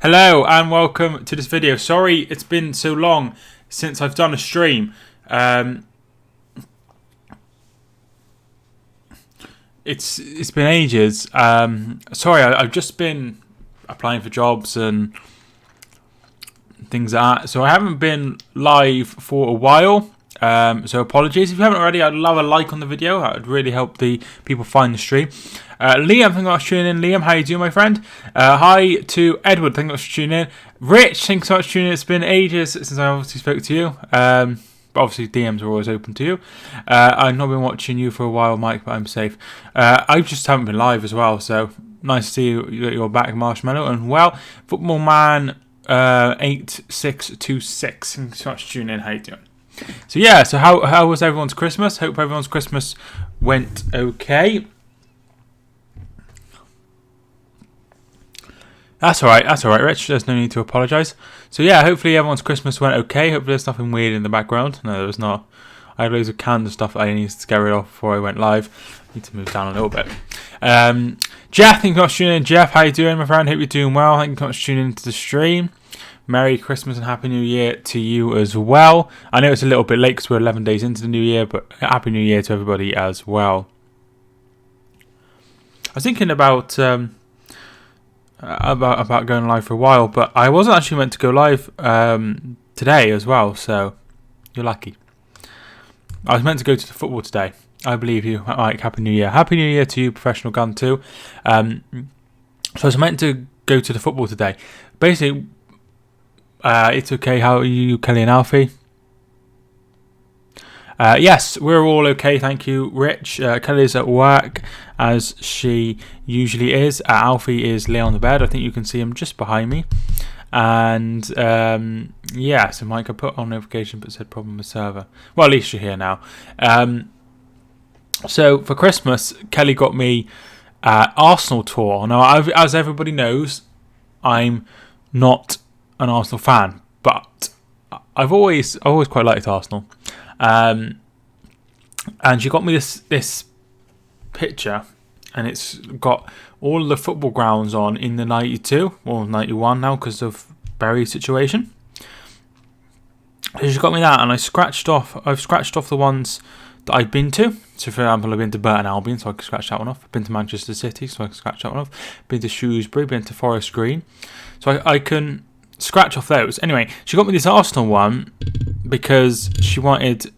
Hello and welcome to this video. Sorry it's been so long since I've done a stream. It's been ages. Sorry, I've just been applying for jobs and things like that, so I haven't been live for a while. So apologies if you haven't already. I'd love a like on the video. That would really help the people find the stream. Liam, thank you for tuning in. Liam, how you doing, my friend? Hi to Edward, thank you for tuning in. Rich, thanks so much for tuning in. It's been ages since I obviously spoke to you. But obviously DMs are always open to you. I've not been watching you for a while, Mike, but I'm safe. I just haven't been live as well, so nice to see you. You're back, Marshmallow, and well, Football Man 8626. Thanks so much for tuning in. How you doing? So yeah, so how was everyone's Christmas? Hope everyone's Christmas went okay. That's alright, Rich. There's no need to apologise. So yeah, hopefully everyone's Christmas went okay. Hopefully there's nothing weird in the background. No, there was not. I had loads of canned stuff that I needed to get rid of before I went live. I need to move down a little bit. Jeff, thank you so much for tuning in. Jeff, how you doing, my friend? Hope you're doing well. Thank you so much for tuning into the stream. Merry Christmas and Happy New Year to you as well. I know it's a little bit late because we're 11 days into the New Year, but Happy New Year to everybody as well. I was thinking about going live for a while, but I wasn't actually meant to go live today as well, so you're lucky. I was meant to go to the football today. I believe you. Mike, Happy New Year. Happy New Year to you, Professional Gun 2. So I was meant to go to the football today. Basically, it's okay. How are you, Kelly and Alfie? Yes, we're all okay. Thank you, Rich. Kelly's at work, as she usually is. Alfie is lay on the bed. I think you can see him just behind me. And yeah, so Mike, I put on notification but said problem with server. Well, at least you're here now. So for Christmas, Kelly got me Arsenal tour. Now, as everybody knows, I'm not an Arsenal fan, but I've always quite liked Arsenal. And she got me this picture, and it's got all the football grounds on in the 92 or 91 now because of Barry's situation. So she got me that, and I've scratched off the ones that I've been to. So for example, I've been to Burton Albion, so I can scratch that one off. I've been to Manchester City, so I can scratch that one off. Been to Shrewsbury, been to Forest Green, so I can scratch off those. Anyway, she got me this Arsenal one because she wanted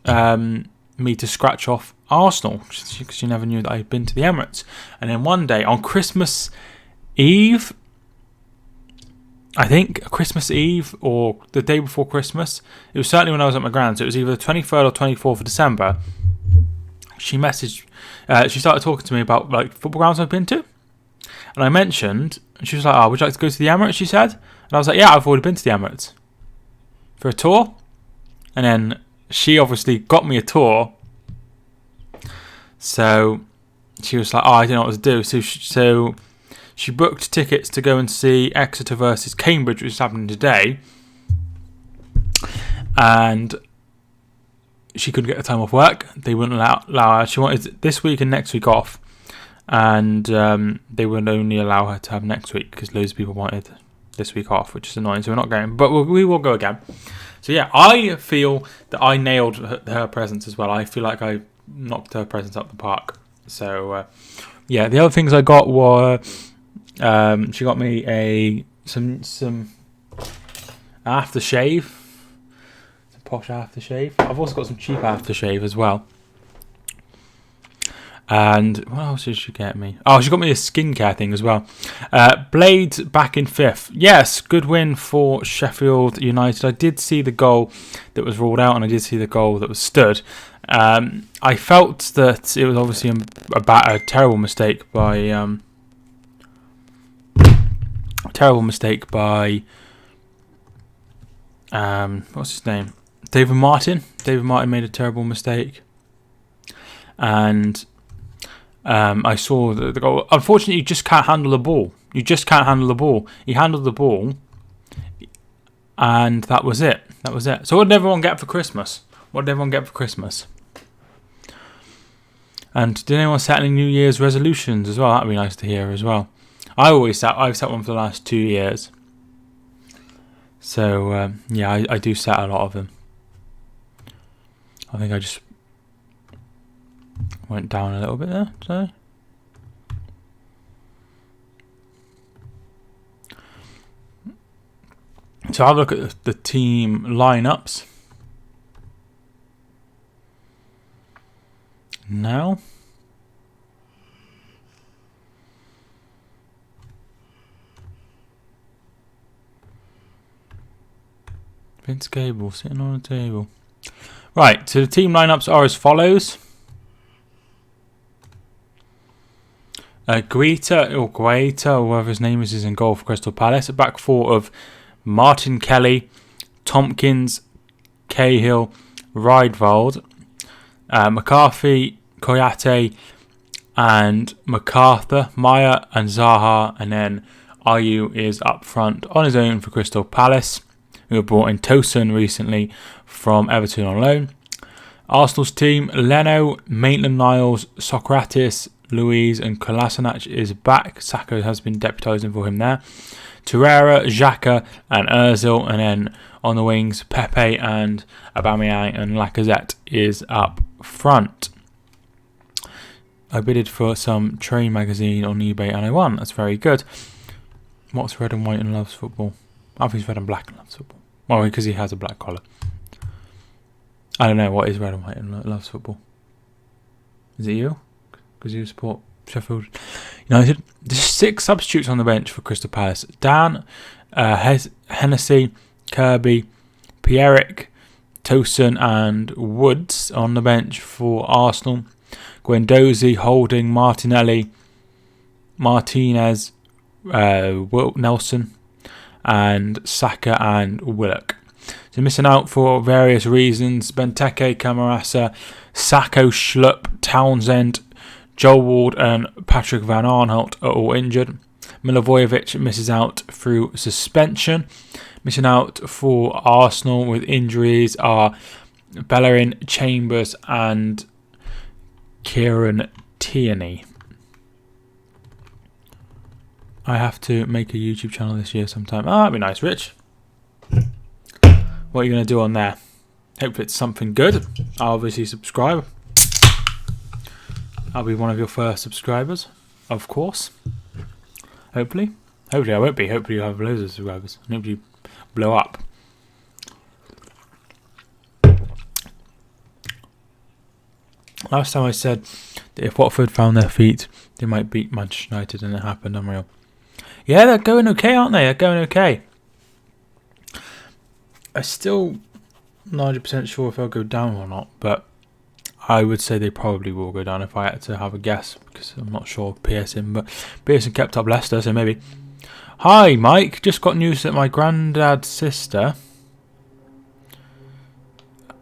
me to scratch off Arsenal because she never knew that I'd been to the Emirates. And then one day on Christmas Eve, I think Christmas Eve or the day before Christmas, it was certainly when I was at my grand's, it was either the 23rd or 24th of December, she started talking to me about like football grounds I've been to. And I mentioned, and she was like, would you like to go to the Emirates, she said. And I was like, yeah, I've already been to the Emirates for a tour. And then she obviously got me a tour. So she was like, I don't know what to do. So she booked tickets to go and see Exeter versus Cambridge, which is happening today. And she couldn't get the time off work. They wouldn't allow her. She wanted this week and next week off. And they would only allow her to have next week because loads of people wanted this week off, which is annoying. So we're not going, but we will go again. So yeah, I feel that I nailed her presents as well. I feel like I knocked her presents up the park. So yeah, the other things I got were she got me some aftershave, some posh aftershave. I've also got some cheap aftershave as well. And what else did she get me? Oh, she got me a skincare thing as well. Blade back in 5th. Yes, good win for Sheffield United. I did see the goal that was ruled out, and I did see the goal that was stood. I felt that it was obviously a terrible mistake by what's his name? David Martin. David Martin made a terrible mistake, and I saw the goal. Unfortunately, you just can't handle the ball. He handled the ball, and that was it. So what did everyone get for Christmas? And did anyone set any New Year's resolutions as well? That'd be nice to hear as well. I've set one for the last 2 years. So yeah, I do set a lot of them. I think I just went down a little bit there. So have a look at the team lineups now. Vince Gable sitting on the table. Right, so the team lineups are as follows. Guaita, or whatever his name is in goal for Crystal Palace. A back four of Martin Kelly, Tompkins, Cahill, Riedwald, McCarthy, Koyate, and MacArthur, Maya and Zaha, and then Ayew is up front on his own for Crystal Palace, who have brought in Tosun recently from Everton on loan. Arsenal's team, Leno, Maitland-Niles, Socrates, Louise and Kolasinac is back. Saka has been deputising for him there. Torreira, Xhaka and Ozil, and then on the wings, Pepe and Aubameyang, and Lacazette is up front. I bidded for some Train magazine on eBay and I won. That's very good. What's red and white and loves football? I think it's red and black and loves football. Well, because he has a black collar. I don't know what is red and white and loves football. Is it you? Because you support Sheffield United. There's 6 substitutes on the bench for Crystal Palace. Dan, Hennessy, Kirby, Pierrick, Tosun and Woods on the bench for Arsenal. Guendouzi, Holding, Martinelli, Martinez, Nelson, and Saka and Willock. So missing out for various reasons. Benteke, Camarasa, Sacco, Schlupp, Townsend, Joel Ward and Patrick Van Aanholt are all injured. Milivojevic misses out through suspension. Missing out for Arsenal with injuries are Bellerin, Chambers and Kieran Tierney. I have to make a YouTube channel this year sometime. That'd be nice, Rich. What are you going to do on there? Hope it's something good. I'll obviously subscribe. I'll be one of your first subscribers, of course. Hopefully. Hopefully I won't be. Hopefully you'll have loads of subscribers. And hopefully you blow up. Last time I said that if Watford found their feet, they might beat Manchester United, and it happened. Unreal. Yeah, they're going okay, aren't they? They're going okay. I'm still not 100% sure if they'll go down or not, but I would say they probably will go down if I had to have a guess, because I'm not sure of Pearson, but Pearson kept up Leicester, so maybe. Hi, Mike. Just got news that my granddad's sister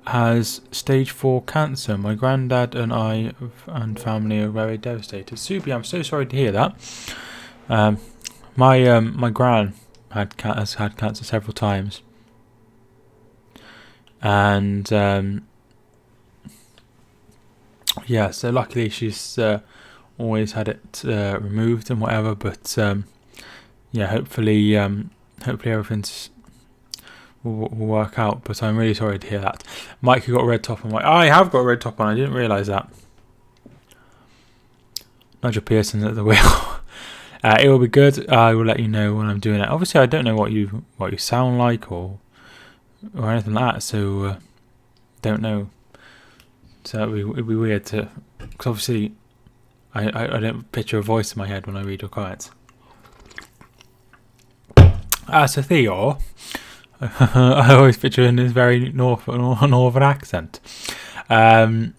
has stage 4 cancer. My granddad and I and family are very devastated. Subi, I'm so sorry to hear that. My gran has had cancer several times. And yeah, so luckily she's always had it removed and whatever, but yeah, hopefully everything's will work out. But I'm really sorry to hear that. Mike, you got a red top on. I have got a red top on. I didn't realise that. Nigel Pearson at the wheel. It will be good. I will let you know when I'm doing it. Obviously, I don't know what you sound like or anything like that, so don't know. So it'd be weird to, because obviously I don't picture a voice in my head when I read your comments. So Theo, I always picture in this very northern accent. Nigel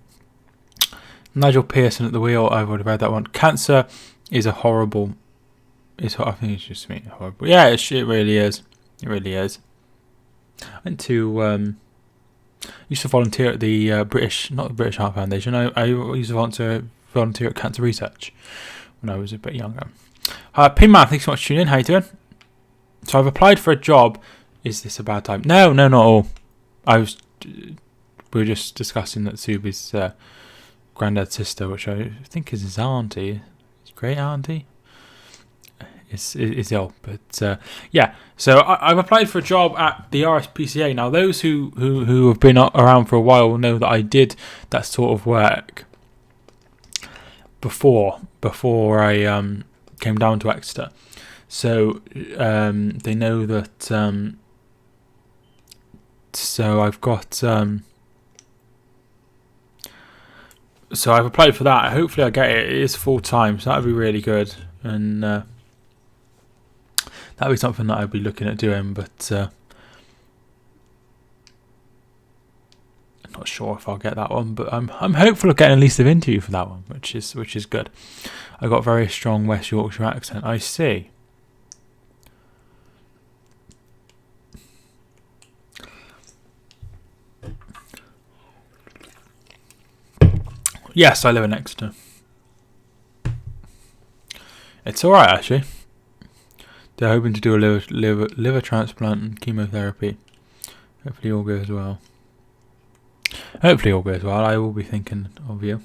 Pearson at the wheel. I've already read that one. Cancer is a horrible. I think it's just horrible. Yeah, it really is. It really is. I went to used to volunteer at the not the British Heart Foundation. I used to volunteer at Cancer Research when I was a bit younger. Pinman, thanks so much for tuning in. How you doing? So I've applied for a job. Is this a bad time? No, not at all. We were just discussing that Subi's granddad's sister, which I think is his auntie, his great auntie, is ill. But yeah, so I've applied for a job at the RSPCA. Now, those who have been around for a while will know that I did that sort of work before I came down to Exeter. So they know that. So I've got. So I've applied for that. Hopefully I get it. It is full time, so that would be really good. And that would be something that I'd be looking at doing. But I'm not sure if I'll get that one. But I'm hopeful of getting at least an interview for that one, which is good. I got a very strong West Yorkshire accent. I see. Yes, I live in Exeter. It's alright, actually. They're hoping to do a liver transplant and chemotherapy. Hopefully all goes well. Hopefully all goes well. I will be thinking of you.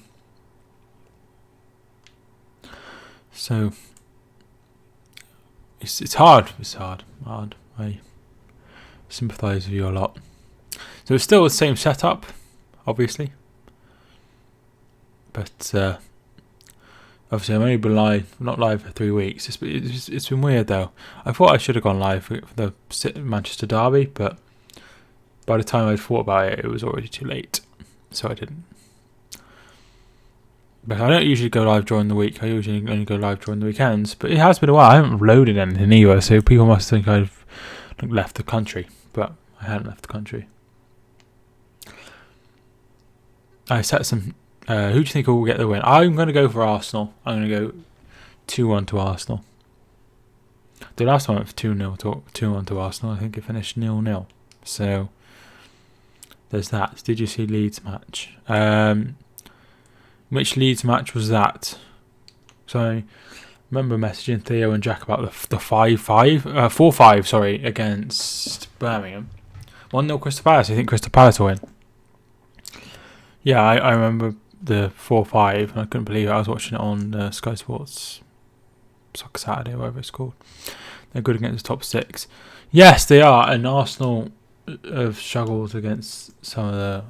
So it's hard. It's hard. I sympathise with you a lot. So it's still the same setup, obviously. But obviously I'm only been not live for 3 weeks. It's been weird though. I thought I should have gone live for the Manchester derby, but by the time I'd thought about it, it was already too late, so I didn't. But I don't usually go live during the week. I usually only go live during the weekends. But it has been a while. I haven't loaded anything either, so people must think I've left the country, but I hadn't left the country. I set some. Who do you think will get the win? I'm going to go for Arsenal. I'm going to go 2-1 to Arsenal. The last time I went for 2-1 to Arsenal. I think it finished 0-0. So there's that. Did you see Leeds match? Which Leeds match was that? So I remember messaging Theo and Jack about the 4-5, sorry, against Birmingham. 1-0 Crystal Palace. I think Crystal Palace will win. Yeah, I remember the 4-5, and I couldn't believe it. I was watching it on Sky Sports Soccer Saturday, whatever it's called. They're good against the top 6. Yes, they are, and Arsenal have struggled against some of the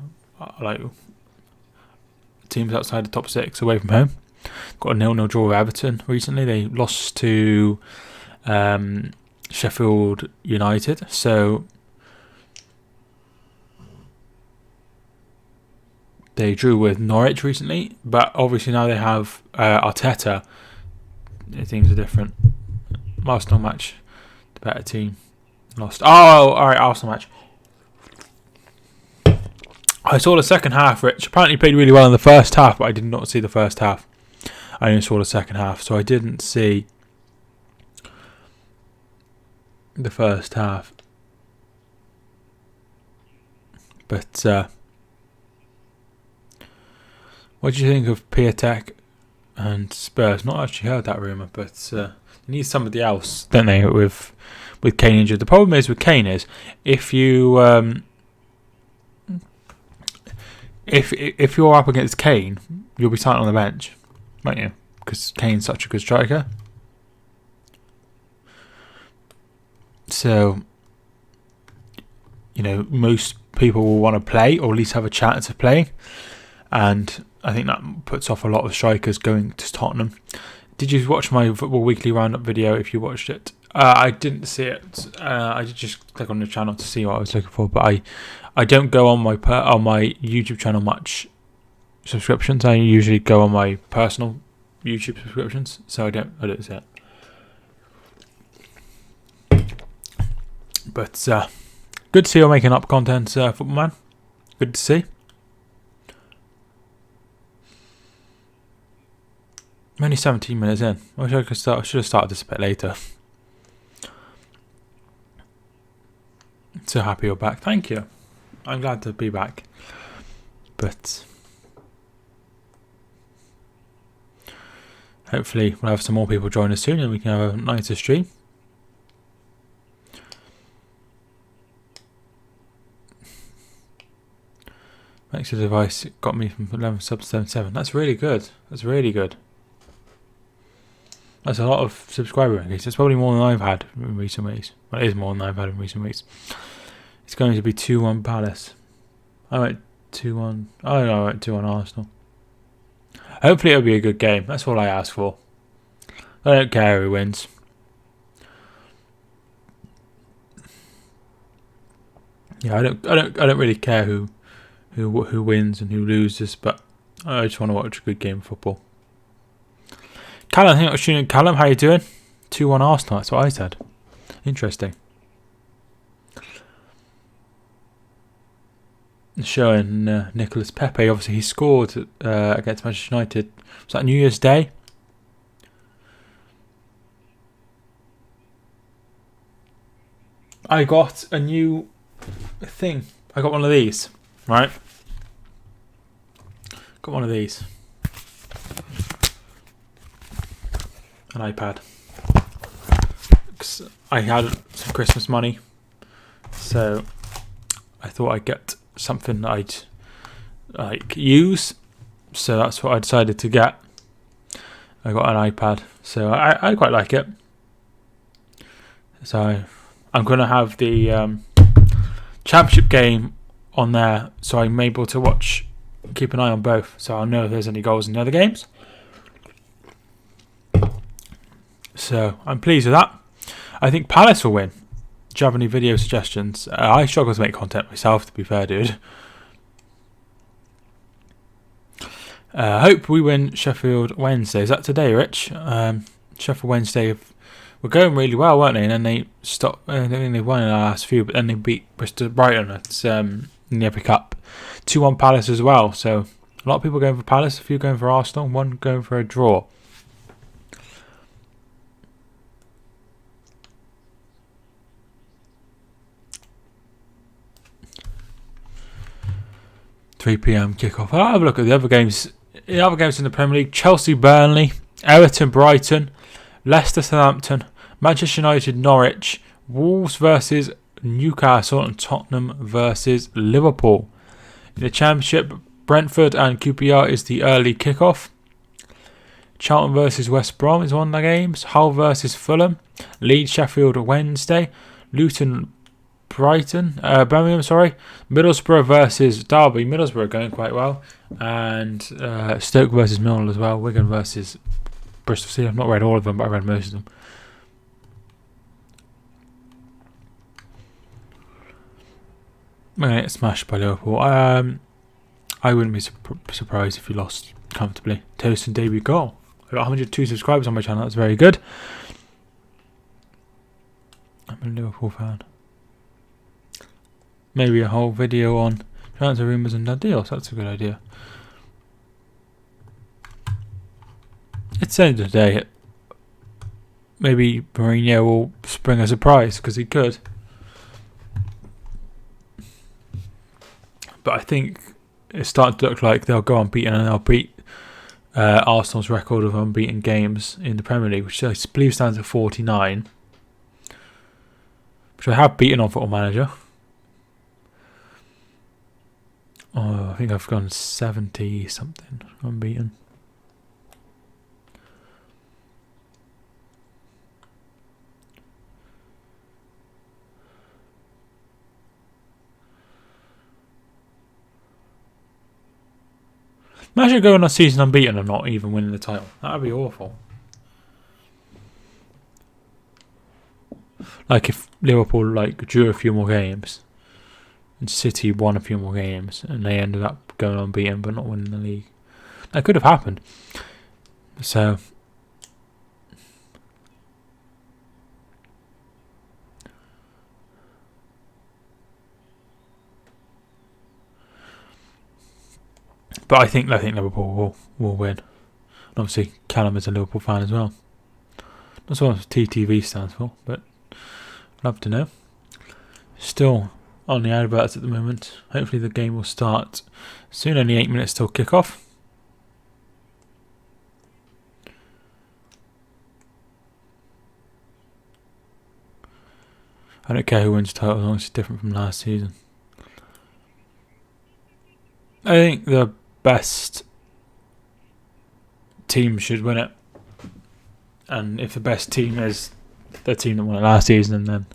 teams outside the top 6 away from home. Got a 0-0 draw with Everton recently. They lost to Sheffield United, so they drew with Norwich recently, but obviously now they have Arteta. Things are different. Arsenal match, the better team lost. Oh, alright, Arsenal match. I saw the second half. Rich apparently played really well in the first half, but I did not see the first half. I only saw the second half, so I didn't see the first half. But what do you think of Piatek and Spurs? Not actually heard that rumour, but they need somebody else, don't they, with Kane injured. The problem is with Kane is if you if you're up against Kane, you'll be starting on the bench, won't you? Because Kane's such a good striker. So, most people will want to play, or at least have a chance of playing. And I think that puts off a lot of strikers going to Tottenham. Did you watch my Football Weekly Roundup video? If you watched it, I didn't see it. I did just click on the channel to see what I was looking for, but I don't go on my YouTube channel much subscriptions. I usually go on my personal YouTube subscriptions, so I don't see it. But good to see you're making up content, Football Man. Good to see. I'm only 17 minutes in. I wish I should have started this a bit later. So happy you're back. Thank you. I'm glad to be back. But hopefully we'll have some more people join us soon and we can have a nicer stream. Extra device got me from 11 subs to 77. That's really good. That's That's a lot of subscriber increase. That's probably more than I've had in recent weeks. Well, it is more than I've had in recent weeks. It's going to be 2-1 Palace. I went 2-1. Oh no, I went 2-1 Arsenal. Hopefully it'll be a good game. That's all I ask for. I don't care who wins. Yeah, I don't really care who wins and who loses, but I just want to watch a good game of football. Callum, I think I was tuning in. Callum, how you doing? 2-1 Arsenal, that's what I said. Interesting. Showing Nicolas Pepe, obviously he scored against Manchester United. Was that New Year's Day? I got a new thing. I got one of these, right? Got one of these. An iPad. I had some Christmas money, so I thought I'd get something that I'd like use. So that's what I decided to get. I got an iPad, so I quite like it. So I'm going to have the championship game on there, so I'm able to keep an eye on both, so I'll know if there's any goals in the other games. So I'm pleased with that. I think Palace will win. Do you have any video suggestions? I struggle to make content myself, to be fair, dude. Hope we win Sheffield Wednesday. Is that today, Rich? Sheffield Wednesday were going really well, weren't they? And then they stopped. I think they won in the last few, but then they beat Bristol Brighton in the FA Cup. 2-1 Palace as well. So a lot of people going for Palace, a few going for Arsenal, one going for a draw. £3 p.m. kickoff. I'll have a look at the other games. The other games in the Premier League: Chelsea, Burnley, Everton, Brighton, Leicester, Southampton, Manchester United, Norwich, Wolves versus Newcastle, and Tottenham versus Liverpool. In the Championship, Brentford and QPR is the early kickoff. Charlton versus West Brom is one of the games. Hull versus Fulham. Leeds, Sheffield Wednesday. Luton, Birmingham, Middlesbrough versus Derby. Middlesbrough going quite well. And Stoke versus Millwall as well. Wigan versus Bristol City. I've not read all of them, but I read most of them. We're going to get smashed by Liverpool. I wouldn't be surprised if you lost comfortably. Toasting debut goal. I got 102 subscribers on my channel. That's very good. I'm a Liverpool fan. Maybe a whole video on transfer rumours and done deals. That's a good idea. It's the end of the day. Maybe Mourinho will spring a surprise, because he could. But I think it's starting to look like they'll go unbeaten and they'll beat Arsenal's record of unbeaten games in the Premier League, which I believe stands at 49. Which I have beaten on Football Manager. Oh, I think I've gone 70 something unbeaten. Imagine going on a season unbeaten and not even winning the title. That would be awful. Like if Liverpool drew a few more games and City won a few more games and they ended up going unbeaten but not winning the league. That could have happened. So but I think Liverpool will win. And obviously Callum is a Liverpool fan as well. That's what TTV stands for, but love to know. Still on the adverts at the moment. Hopefully the game will start soon. Only 8 minutes till kickoff. I don't care who wins the title as long as it's different from last season. I think the best team should win it. and if the best team is the team that won it last season, then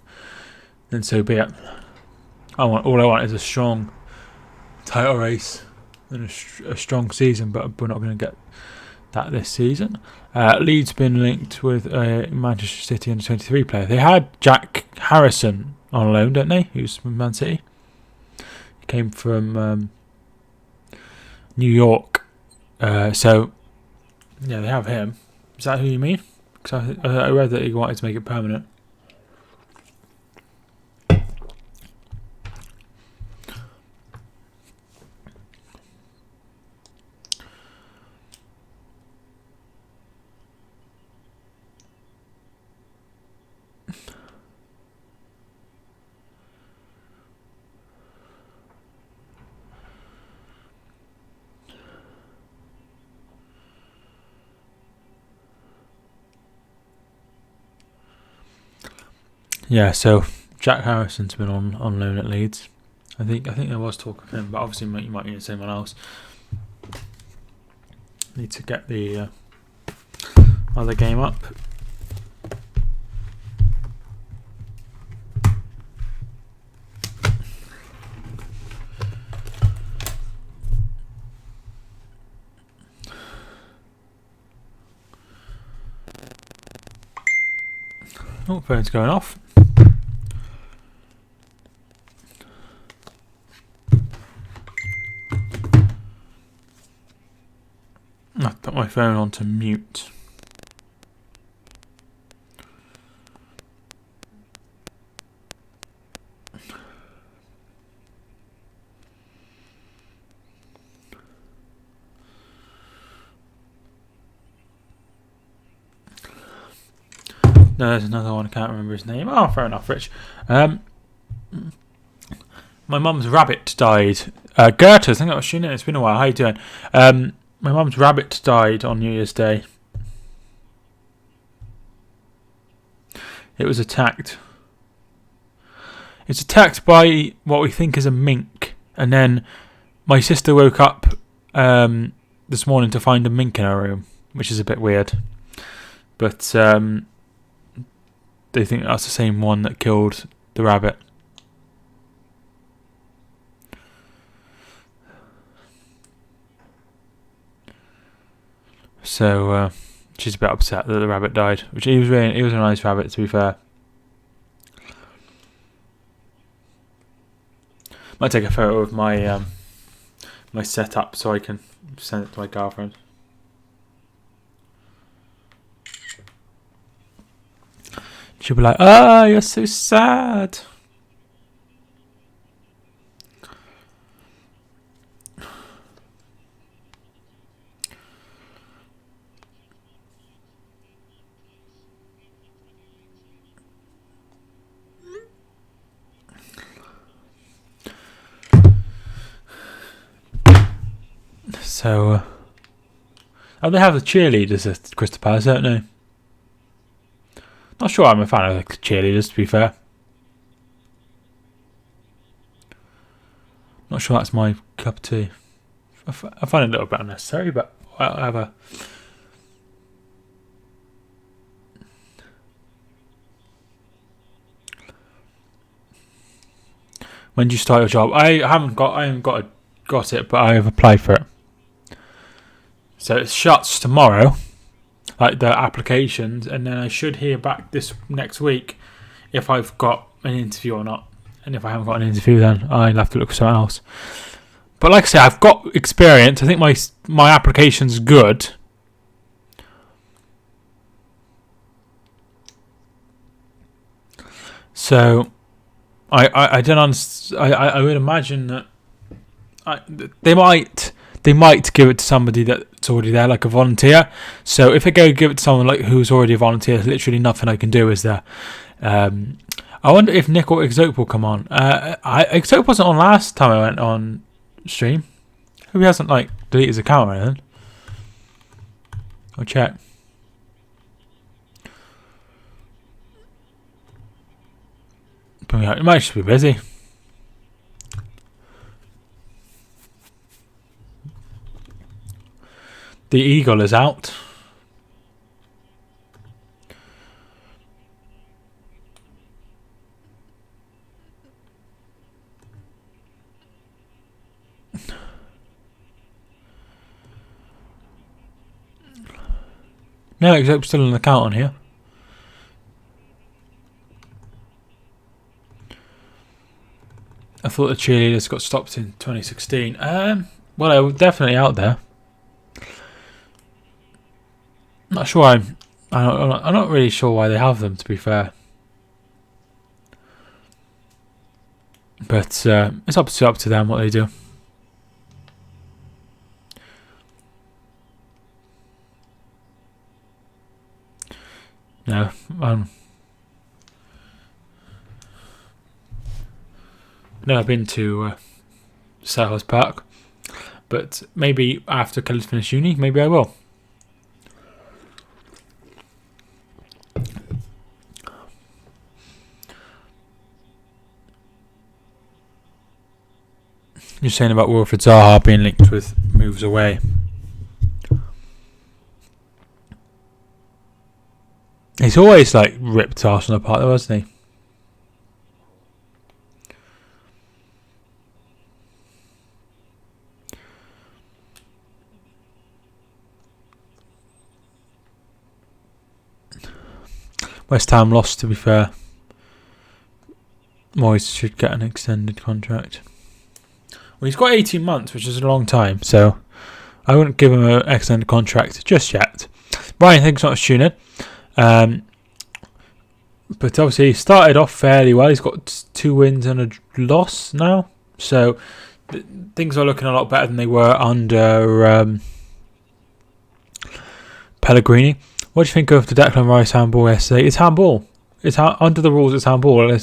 so be it. All I want is a strong title race and a strong season, but we're not going to get that this season. Leeds been linked with a Manchester City under 23 player. They had Jack Harrison on loan, don't they? Who's from Man City. He came from New York. So yeah, they have him. Is that who you mean? Because I read that he wanted to make it permanent. Yeah, so Jack Harrison's been on loan at Leeds. I think there was talk of him, but obviously you might need someone else. Need to get the other game up. Oh, phone's going off. I've put my phone onto mute. No, there's another one. I can't remember his name. Oh, fair enough, Rich. My mum's rabbit died. Gerta, I think that was Shannon. It's been a while. How you doing? My mum's rabbit died on New Year's Day. It was attacked. It's attacked by what we think is a mink. And then my sister woke up this morning to find a mink in her room, which is a bit weird. But they think that's the same one that killed the rabbit. So she's a bit upset that the rabbit died, which he was a nice rabbit, to be fair. Might take a photo of my my setup so I can send it to my girlfriend. She'll be like, "Oh, you're so sad." So, they have the cheerleaders at Crystal Palace, don't they? Not sure I'm a fan of the cheerleaders, to be fair. Not sure that's my cup of tea. I find it a little bit unnecessary, but whatever. When do you start your job? I haven't got it, but I have applied for it. So it shuts tomorrow, like the applications, and then I should hear back this next week if I've got an interview or not. And if I haven't got an interview, then I'll have to look for something else. But like I say, I've got experience. I think my application's good. So I don't understand. I would imagine that they might give it to somebody that's already there, like a volunteer. So if they go give it to someone like who's already a volunteer, there's literally nothing I can do, is there? I wonder if Nick or Exope will come on. Exope wasn't on last time I went on stream. Hope he hasn't deleted his account or anything. I'll check. It might just be busy. The eagle is out. No, except still an account on here. I thought the cheerleaders got stopped in 2016. Well, they were definitely out there. Not sure. I'm not really sure why they have them, to be fair. But it's up to them what they do. No, never been to Selhurst Park, but maybe after Kelly's finished uni, maybe I will. You're saying about Wilfried Zaha being linked with moves away. He's always like ripped Arsenal apart though, hasn't he? West Ham lost, to be fair. Moyes should get an extended contract. Well, he's got 18 months, which is a long time, so I wouldn't give him an extended contract just yet. Brian, thanks so much for tuning in. But obviously he started off fairly well. He's got 2 wins and a loss now, so things are looking a lot better than they were under Pellegrini. What do you think of the Declan Rice handball yesterday? It's handball. It's under the rules. It's handball.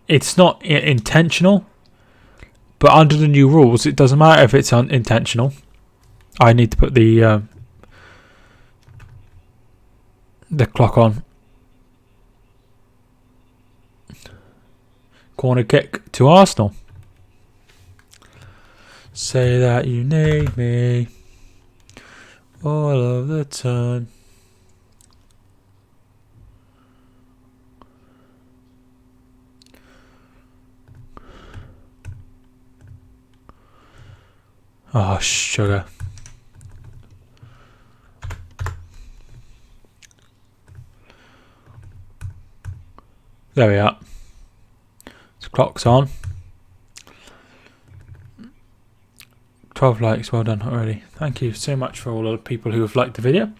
It's not intentional, but under the new rules, it doesn't matter if it's unintentional. I need to put the clock on. Corner kick to Arsenal. Say that you need me all of the time. Oh, sugar. There we are. The clock's on. 12 likes, well done already. Thank you so much for all the people who have liked the video.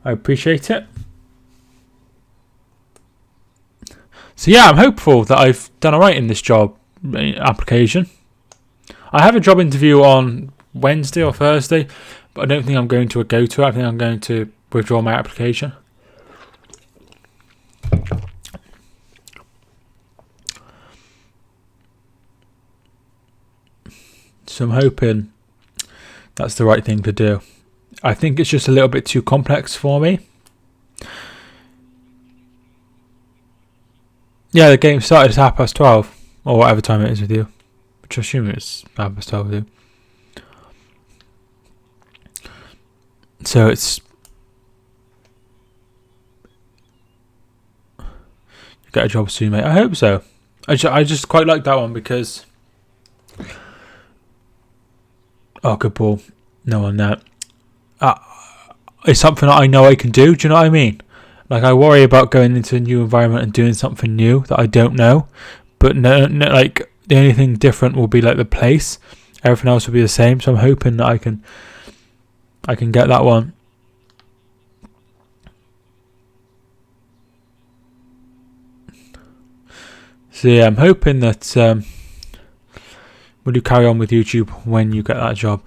I appreciate it. So yeah, I'm hopeful that I've done alright in this job application. I have a job interview on Wednesday or Thursday, but I don't think I'm going to go to it. I think I'm going to withdraw my application. So I'm hoping that's the right thing to do. I think it's just a little bit too complex for me. Yeah, the game started at 12:30, or whatever time it is with you. Which I assume it's 12:30 with you. So it's... You get a job soon, mate. I hope so. I just quite like that one because... Oh, good ball. No one there. It's something that I know I can do. Do you know what I mean? Like, I worry about going into a new environment and doing something new that I don't know. But no, like, the only thing different will be like the place. Everything else will be the same. So I'm hoping that I can get that one. So yeah, I'm hoping that will you carry on with YouTube when you get that job?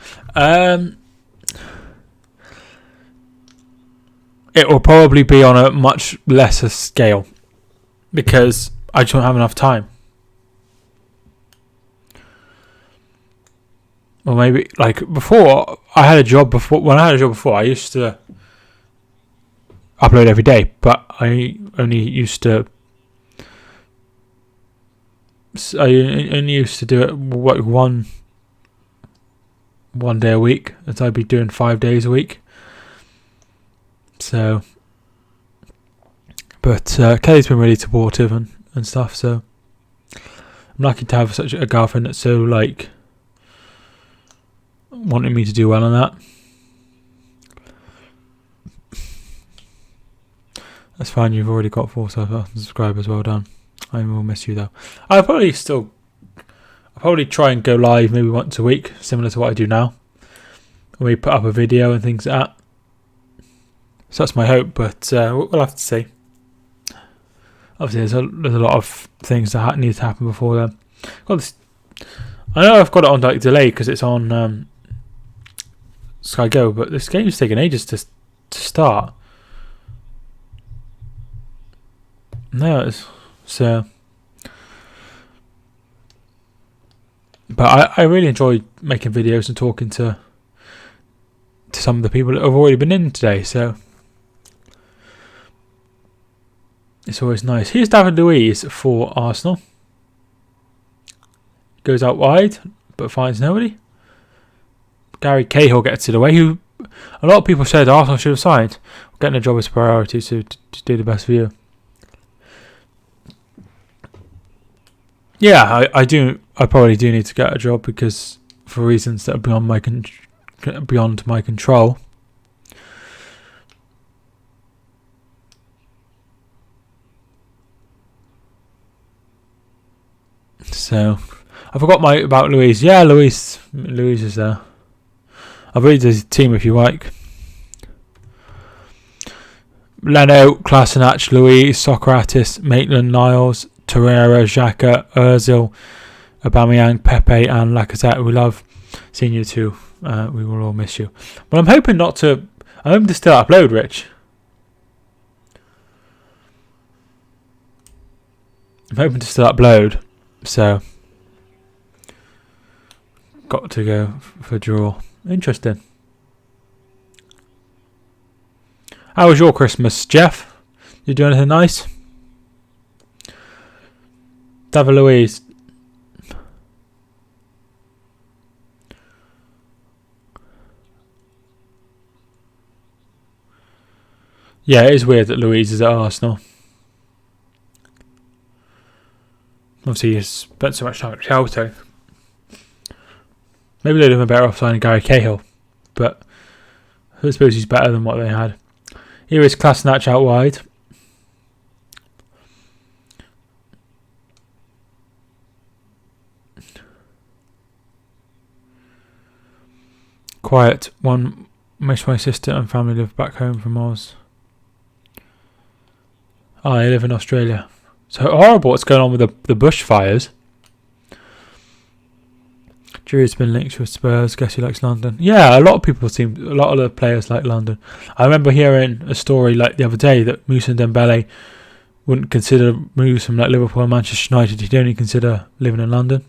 It will probably be on a much lesser scale because I just don't have enough time. Or maybe like before I had a job before. When I had a job before, I used to upload every day, but I only used to do it one day a week, and I'd be doing 5 days a week. So, but Kelly's been really supportive and stuff. So I'm lucky to have such a girlfriend that's so like wanting me to do well on that. That's fine. You've already got 4,000 subscribers. Well done. I will miss you though. I'll probably try and go live maybe once a week, similar to what I do now. And we put up a video and things like that. So that's my hope, but we'll have to see. Obviously, there's a lot of things that need to happen before then. I know I've got it on like delay because it's on Sky Go, but this game's taking ages to start. No, it's so. But I really enjoy making videos and talking to some of the people that have already been in today, so it's always nice. Here's David Luiz for Arsenal. Goes out wide, but finds nobody. Gary Cahill gets it away, who a lot of people said Arsenal should have signed. Getting a job is a priority, so to do the best for you. Yeah, I do. I probably do need to get a job because for reasons that are beyond my control. So I forgot about Luis. Yeah, Luis is there. I'll read his team if you like. Leno, Kolasinac, Luis, Socrates, Maitland-Niles, Torreira, Xhaka, Ozil, Aubameyang, Pepe and Lacazette. We love seeing you too. We will all miss you. But I'm hoping still upload, Rich. I'm hoping to still upload. So, got to go for draw. Interesting. How was your Christmas, Jeff? You do anything nice? David Luiz. Yeah, it is weird that Luiz is at Arsenal. Obviously, he's spent so much time at Chelsea. Maybe they'd have been better off signing Gary Cahill, but I suppose he's better than what they had. Here is Kolasinac out wide. Quiet. One, miss my sister and family live back home from Oz. I live in Australia. So horrible what's going on with the bushfires. Drew's been linked with Spurs. Guess he likes London. Yeah, a lot of the players like London. I remember hearing a story like the other day that Moussa Dembele wouldn't consider moves from like Liverpool and Manchester United. He'd only consider living in London.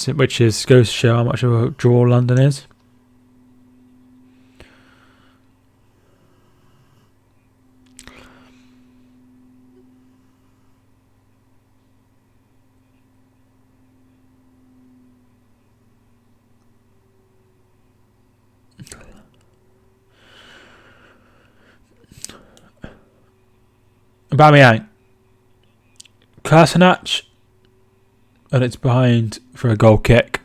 Which goes to show how much of a draw London is. Aubameyang. Kolasinac. And it's behind for a goal kick.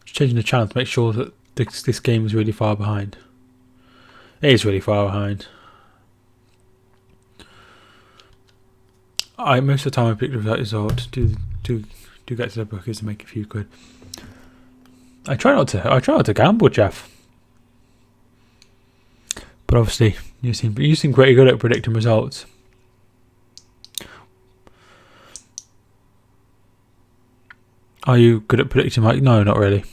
Just changing the channel to make sure that this game is really far behind. It is really far behind. Most of the time I pick the result. Do get to the bookies and make a few quid. I try not to gamble, Jeff. But obviously, you seem pretty good at predicting results. Are you good at predicting? Like, no, not really.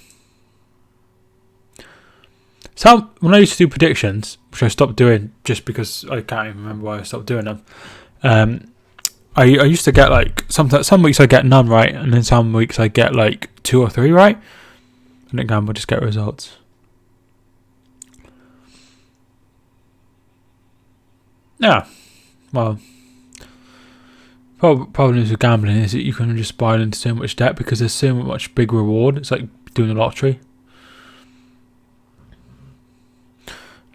When I used to do predictions, which I stopped doing just because I can't even remember why I stopped doing them. I used to get like some weeks I get none right, and then some weeks I get like 2 or 3 right. And then gamble, just get results. Yeah, well, problem is with gambling is that you can just spiral into so much debt because there's so much big reward. It's like doing the lottery.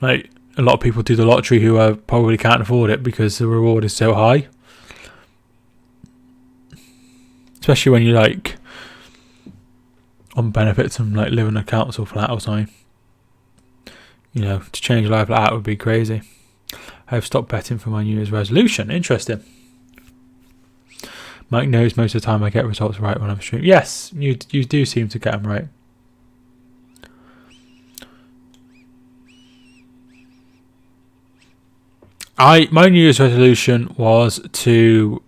Like a lot of people do the lottery who probably can't afford it because the reward is so high. especially when you like on benefits and like live in a council flat or something. You know, to change life like that would be crazy. I've stopped betting for my New Year's resolution. Interesting. Mike knows most of the time I get results right when I'm streaming. Yes, you do seem to get them right. My New Year's resolution was to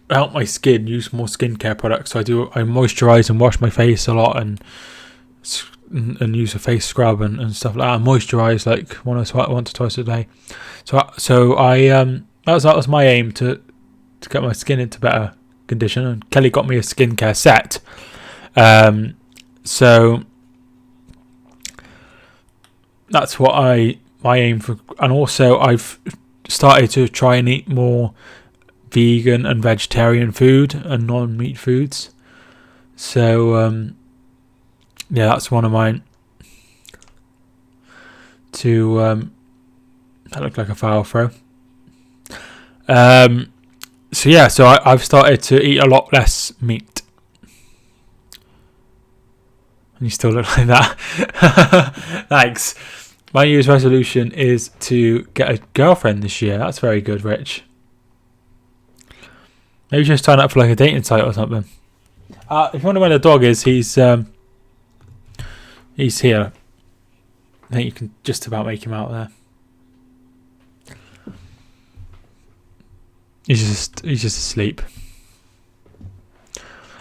help my skin, use more skincare products. So I moisturise and wash my face a lot and use a face scrub and stuff like that. I moisturise like once or twice a day. So I that was my aim to get my skin into better condition. And Kelly got me a skincare set. So that's what my aim for. And also I've started to try and eat more vegan and vegetarian food and non-meat foods. So yeah, that's one of mine. That looked like a foul throw. So I've started to eat a lot less meat. And you still look like that. Thanks. My New Year's resolution is to get a girlfriend this year. That's very good, Rich. Maybe just sign up for like a dating site or something. If you wonder where the dog is, he's here. I think you can just about make him out there. He's just asleep.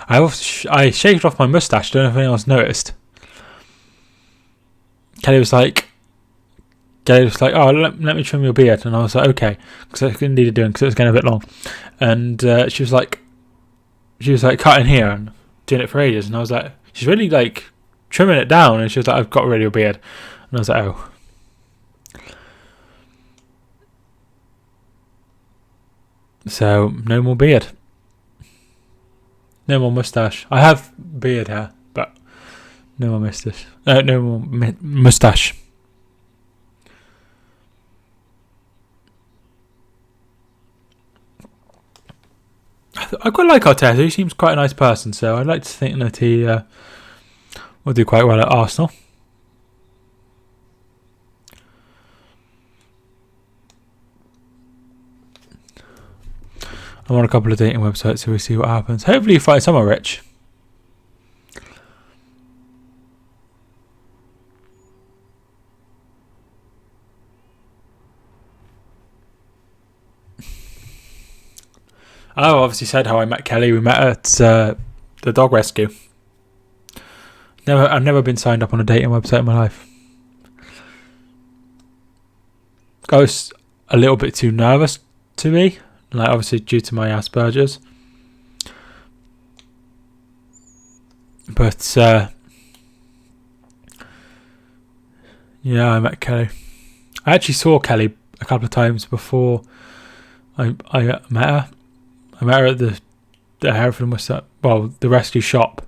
I shaved off my mustache. Don't know if anyone else noticed. Kelly was like, oh, let me trim your beard. And I was like, okay. Because I couldn't need it doing because it was getting a bit long. And she was like cutting here and doing it for ages. And I was like, she's really like trimming it down. And she was like, I've got rid of your beard. And I was like, oh. So, no more beard. No more moustache. I have beard hair, but no more moustache. No more moustache. I quite like Arteta. He seems quite a nice person, so I'd like to think that he will do quite well at Arsenal. I'm on a couple of dating websites, so we see what happens. Hopefully you find someone rich. I obviously said how I met Kelly. We met at the dog rescue. I've never been signed up on a dating website in my life. I was a little bit too nervous to be. Like, obviously due to my Asperger's. But yeah, I met Kelly. I actually saw Kelly a couple of times before I met her. I met her at the Hereford, the rescue shop.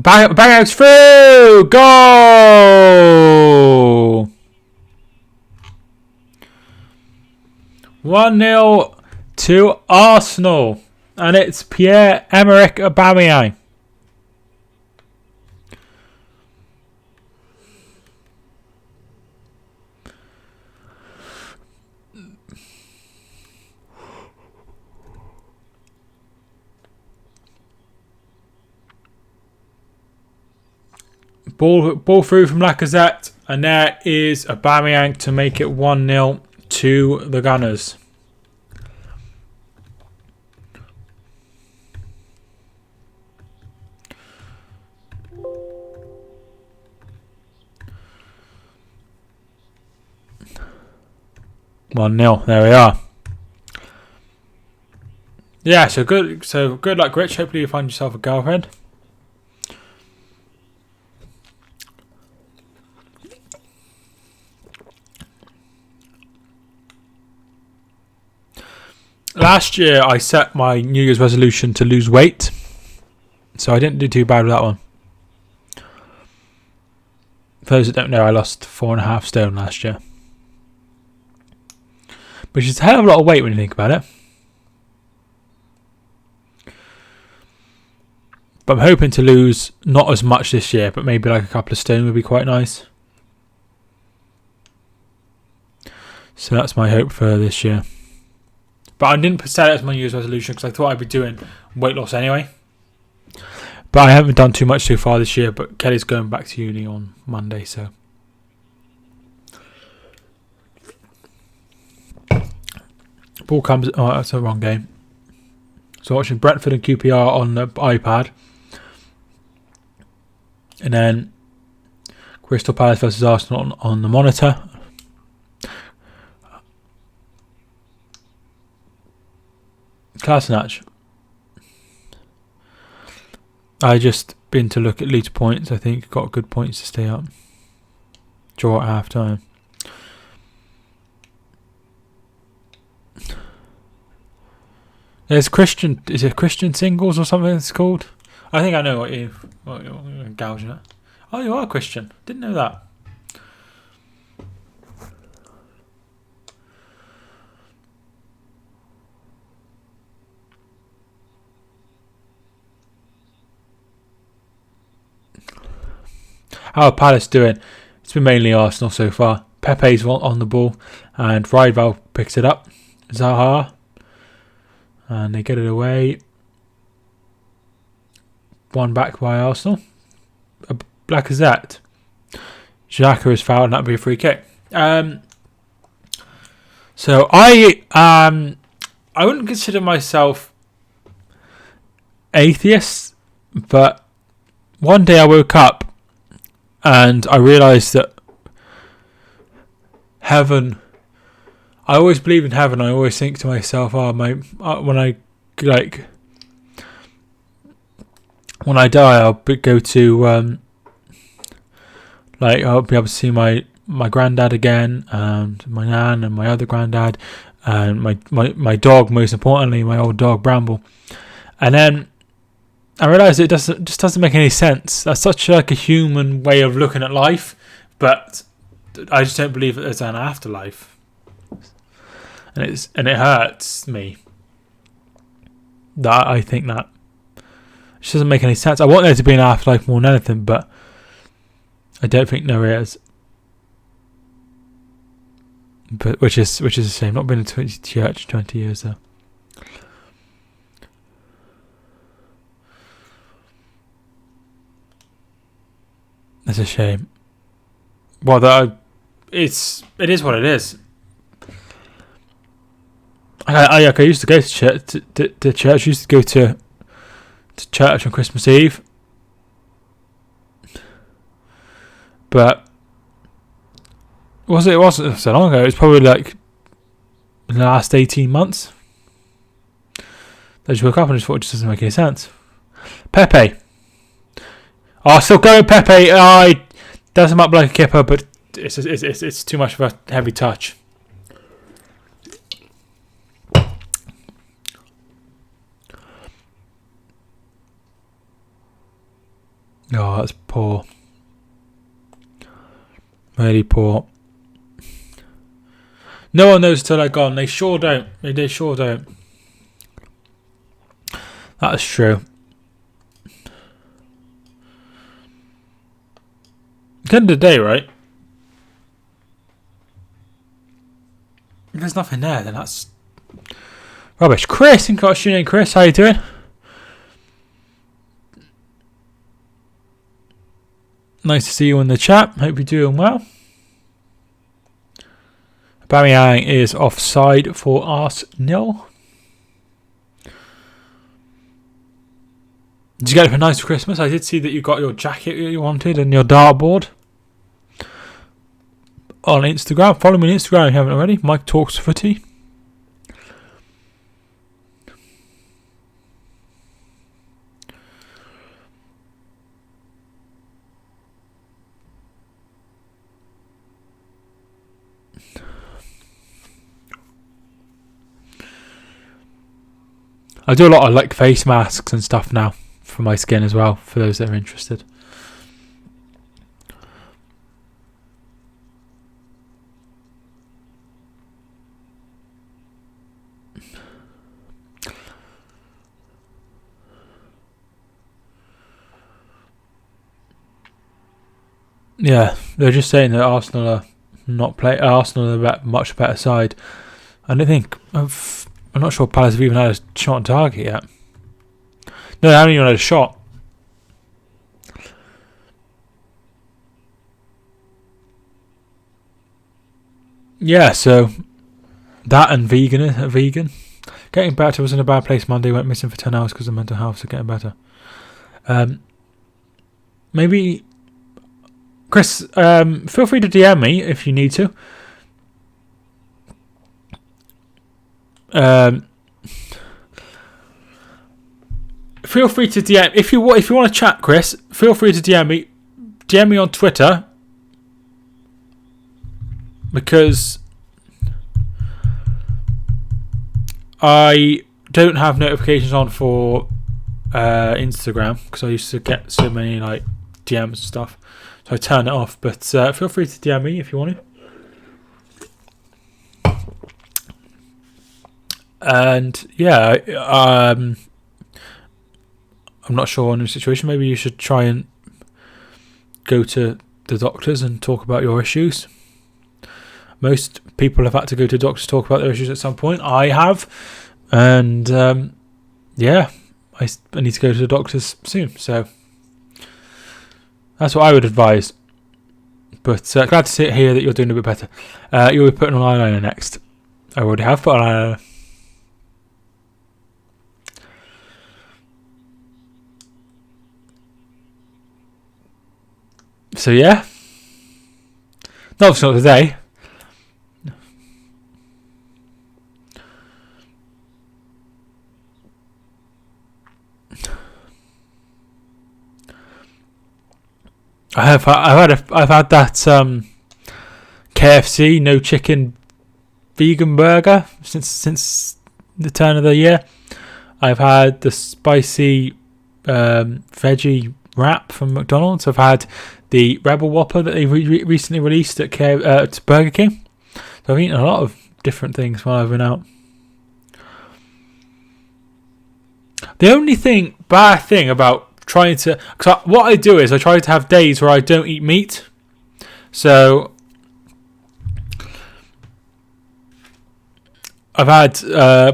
Bang out through! Goal! 1-0 to Arsenal. And it's Pierre-Emerick Aubameyang. Ball through from Lacazette, and there is Aubameyang to make it 1-0 to the Gunners. There we are. Yeah, so good luck, Rich. Hopefully you find yourself a girlfriend. Last year I set my New Year's resolution to lose weight, so I didn't do too bad with that one. For those that don't know, I lost 4.5 stone last year. which is a hell of a lot of weight when you think about it. But I'm hoping to lose not as much this year, but maybe like a couple of stone would be quite nice. So that's my hope for this year. But I didn't set it as my New Year's resolution because I thought I'd be doing weight loss anyway. But I haven't done too much so far this year. But Kelly's going back to uni on Monday, so. Ball comes. Oh, that's the wrong game. So watching Brentford and QPR on the iPad. And then Crystal Palace versus Arsenal on the monitor. Class match. I just been to look at Leeds points. I think got good points to stay up. Draw at half time. There's Christian. Is it Christian singles or something it's called? I think I know what you're gouging at. Oh, you are Christian. Didn't know that. How are Palace doing? It's been mainly Arsenal so far. Pepe's on the ball and Rival picks it up. Zaha. And they get it away. One back by Arsenal. Lacazette. Xhaka is fouled and that'd be a free kick. So I wouldn't consider myself atheist, but one day I woke up and I realised that heaven. I always believe in heaven. I always think to myself, when I die, I'll go to I'll be able to see my granddad again, and my nan, and my other granddad, and my dog. Most importantly, my old dog Bramble. And then I realised it just doesn't make any sense. That's such like a human way of looking at life, but I just don't believe that there's an afterlife, and it hurts me that I think that it just doesn't make any sense. I want there to be an afterlife more than anything, but I don't think there is. But which is a shame. Not been in church 20 years though. It's a shame. Well, it is what it is. I used to go to church. To church. I used to go to church on Christmas Eve. But it wasn't so long ago. It was probably like in the last 18 months. I just woke up and just thought it just doesn't make any sense. Pepe. Oh, still going Pepe. I does him up like a kipper, but it's too much of a heavy touch. Oh, that's poor. Really poor. No one knows till they're gone. They sure don't. They sure don't. That's true. End of the day, right? If there's nothing there, then that's rubbish. Chris, in Chris, how you doing? Nice to see you in the chat. Hope you're doing well. Aubameyang is offside for Arsenal. Did you get it for nice for Christmas? I did see that you got your jacket you wanted and your dartboard on Instagram. Follow me on Instagram if you haven't already. Mike Talks Footy. I do a lot of like face masks and stuff now for my skin as well, for those that are interested. Yeah, they're just saying that Arsenal are not play. Arsenal are a much better side. I don't think I'm not sure Palace have even had a shot on target yet. No, they haven't even had a shot. Yeah, so that and vegan. Getting better. Was in a bad place Monday. Went missing for 10 hours because of mental health. So getting better. Maybe Chris, feel free to DM me if you need to. Feel free to DM if you want to chat, Chris. Feel free to DM me. DM me on Twitter because I don't have notifications on for Instagram because I used to get so many like DMs and stuff, so I turn it off. But feel free to DM me if you want to. And yeah, I'm not sure on your situation. Maybe you should try and go to the doctors and talk about your issues. Most people have had to go to doctors to talk about their issues at some point. I have, and yeah, I need to go to the doctors soon. So that's what I would advise. But glad to hear that you're doing a bit better. You'll be putting on eyeliner next. I already have put on eyeliner. So yeah, no, it's not today. I've had that KFC no chicken vegan burger since the turn of the year. I've had the spicy veggie wrap from McDonald's. I've had the Rebel Whopper that they recently released at Burger King. So I've eaten a lot of different things while I've been out. The only bad thing about trying to... Cause what I do is I try to have days where I don't eat meat. So I've had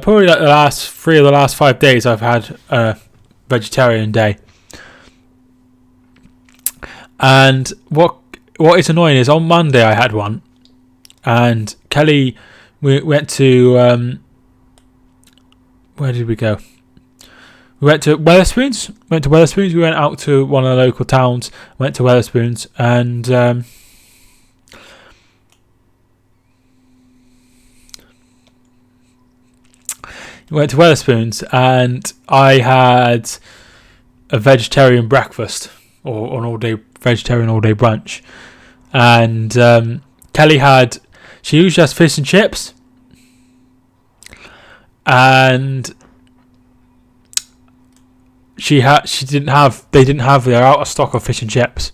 probably like the last 3 of the last 5 days I've had a vegetarian day. And what is annoying is on Monday I had one, and Kelly, we went to where did we go? We went to Wetherspoons. We went out to one of the local towns. Went to Wetherspoons, and I had a vegetarian breakfast or an all-day vegetarian all-day brunch, and Kelly she usually has fish and chips, and they didn't have their out of stock of fish and chips.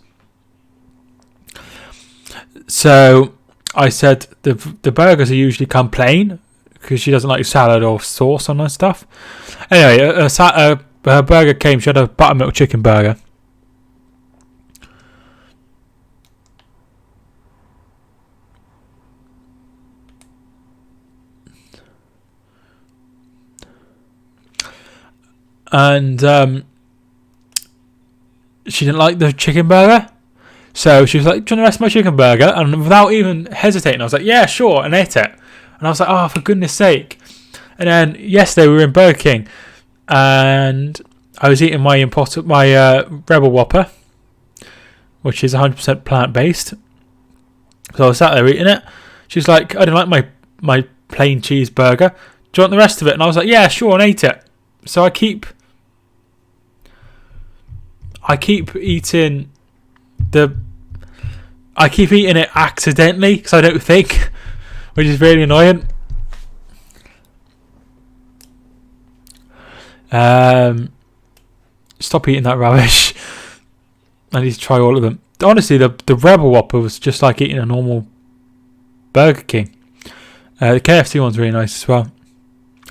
So I said the burgers are usually come plain because she doesn't like salad or sauce on her stuff. Anyway, her burger came. She had a buttermilk chicken burger. And she didn't like the chicken burger, so she was like, "Do you want the rest of my chicken burger?" And without even hesitating, I was like, "Yeah, sure," and ate it. And I was like, "Oh, for goodness sake!" And then yesterday we were in Burger King, and I was eating my Rebel Whopper, which is 100% plant based. So I was sat there eating it. She's like, "I didn't like my plain cheeseburger. Do you want the rest of it?" And I was like, "Yeah, sure," and ate it. So I keep eating it accidentally because I don't think, which is really annoying. Stop eating that rubbish. I need to try all of them. Honestly, the Rebel Whopper was just like eating a normal Burger King. The KFC one's really nice as well.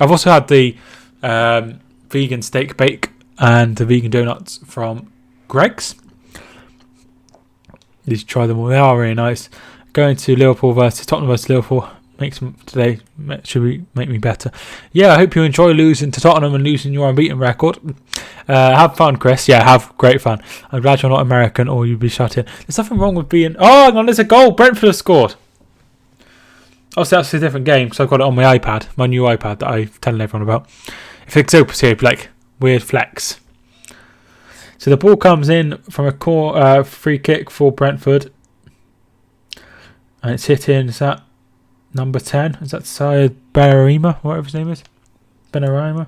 I've also had the vegan steak bake and the vegan donuts from Greg's. You should try them all. They are really nice. Going to Liverpool versus Tottenham versus Liverpool should make me better. Yeah, I hope you enjoy losing to Tottenham and losing your unbeaten record. Have fun, Chris. Yeah, have great fun. I'm glad you're not American or you'd be shut in. There's nothing wrong with being... Oh, hang on, there's a goal. Brentford have scored. Obviously, that's a different game because I've got it on my iPad, my new iPad that I'm telling everyone about. If it's open here, it'd be like weird flex. So the ball comes in from a free kick for Brentford. And it's hit in, is that number 10? Is that Syed Benarima, whatever his name is? Benarima?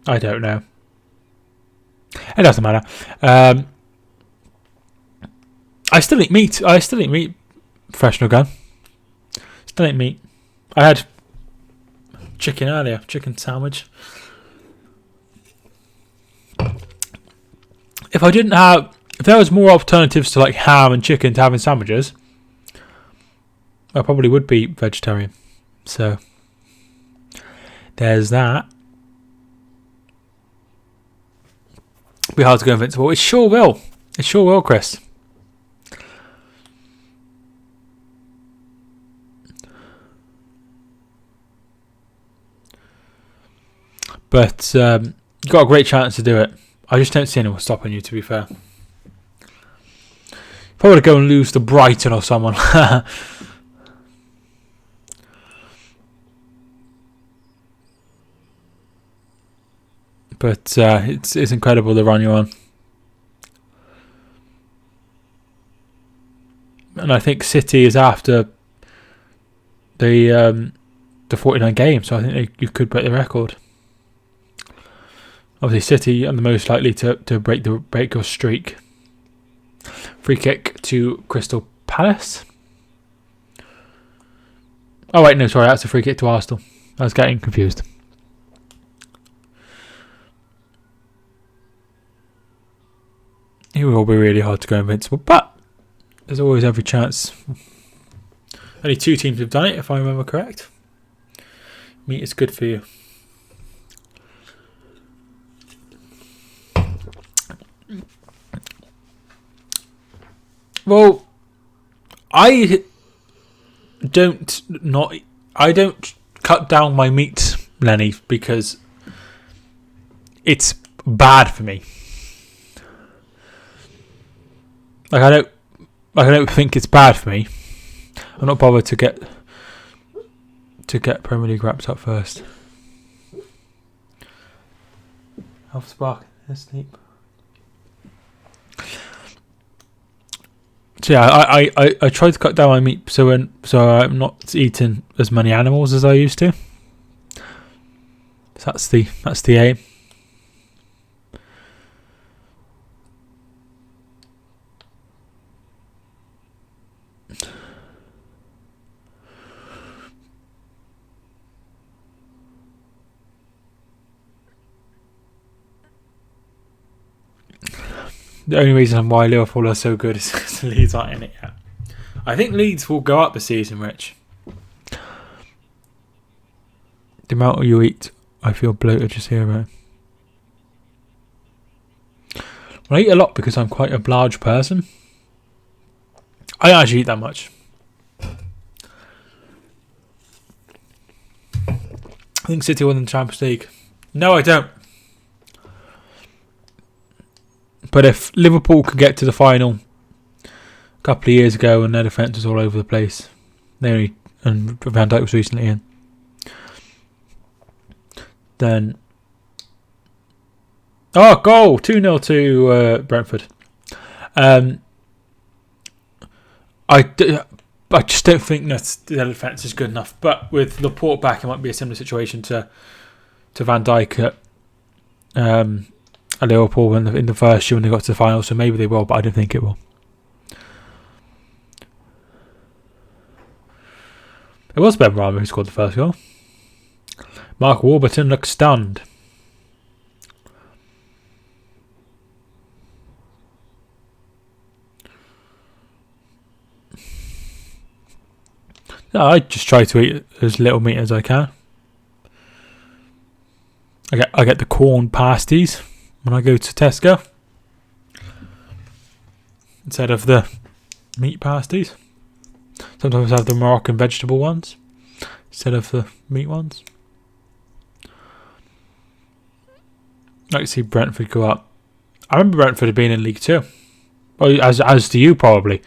I don't know. It doesn't matter. I still eat meat. Professional gun. Still eat meat. I had chicken earlier. Chicken sandwich. If there was more alternatives to like ham and chicken to having sandwiches, I probably would be vegetarian. So there's that. It'll be hard to go invincible. It sure will. It sure will, Chris. But you've got a great chance to do it. I just don't see anyone stopping you, to be fair. Probably go and lose to Brighton or someone. But it's incredible the run you're on. And I think City is after the 49 games, so I think you could break the record. Obviously, City are the most likely to break your streak. Free kick to Crystal Palace. Oh wait, no, sorry, that's a free kick to Arsenal. I was getting confused. It will be really hard to go invincible, but there's always every chance. Only 2 teams have done it, if I remember correct. Meat is good for you. Well, I don't cut down my meat, Lenny, because it's bad for me. Like I don't think it's bad for me. I'm not bothered to get Premier League wrapped up first. Half spark, asleep. So yeah, I try to cut down my meat so I'm not eating as many animals as I used to. So that's the aim. The only reason why Liverpool are so good is because Leeds aren't in it yet. I think Leeds will go up this season, Rich. The amount you eat, I feel bloated just here, right? I eat a lot because I'm quite a large person. I don't actually eat that much. I think City won the Champions League. No, I don't. But if Liverpool could get to the final a couple of years ago and their defence was all over the place, and Van Dijk was recently in, then... Oh, goal! 2-0 to Brentford. I just don't think that the defence is good enough. But with Laporte back, it might be a similar situation to Van Dijk at Liverpool in the first year when they got to the final. So maybe they will, but I don't think it will. It was Ben Rama who scored the first goal. Mark Warburton looks stunned. No, I just try to eat as little meat as I can. I get the corn pasties when I go to Tesco. instead of the meat pasties. Sometimes I have the Moroccan vegetable ones instead of the meat ones. I'd like to see Brentford go up. I remember Brentford being in League 2. Well, as do you probably.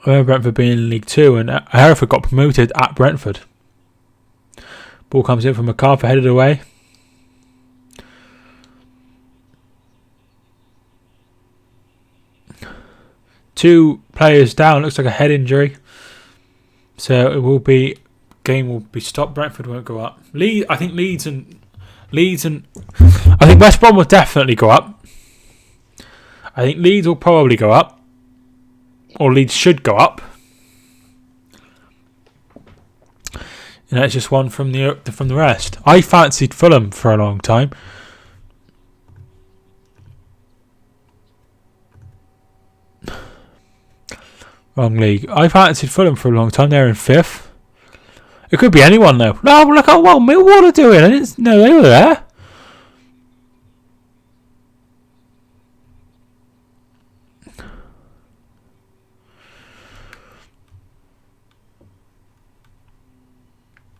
I remember Brentford being in League 2 and Hereford got promoted at Brentford. Ball comes in from MacArthur, headed away. Two players down. Looks like a head injury. So it will be. Game will be stopped. Brentford won't go up. I think Leeds and I think West Brom will definitely go up. I think Leeds will probably go up, or Leeds should go up. And that's just one from the rest. I fancied Fulham for a long time. Wrong league. I fancied Fulham for a long time. They're in 5th. It could be anyone though. No, look how well Millwall are doing. I didn't know they were there.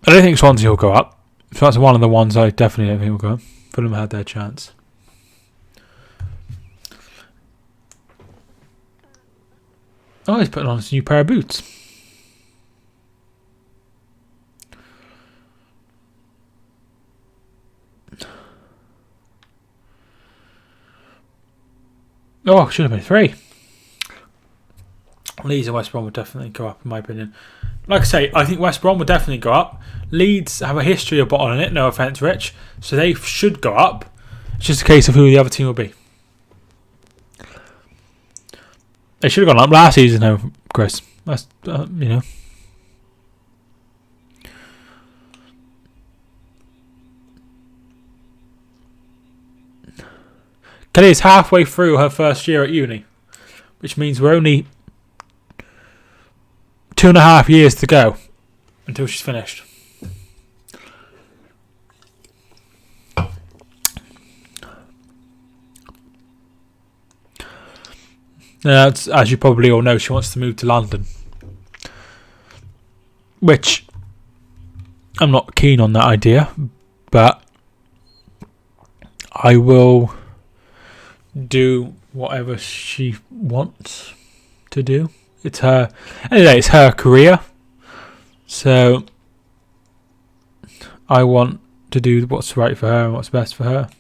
I don't think Swansea will go up. So that's one of the ones I definitely don't think will go up. Fulham had their chance. Oh, he's putting on his new pair of boots. Oh, should have been 3. Leeds and West Brom will definitely go up, in my opinion. Like I say, I think West Brom will definitely go up. Leeds have a history of bottling it, no offence, Rich. So they should go up. It's just a case of who the other team will be. They should have gone up last season, though, Chris. That's, you know. Kelly is halfway through her first year at uni, which means we're only 2.5 years to go until she's finished. Now, as you probably all know, she wants to move to London, which I'm not keen on that idea, but I will do whatever she wants to do. It's her career, so I want to do what's right for her and what's best for her.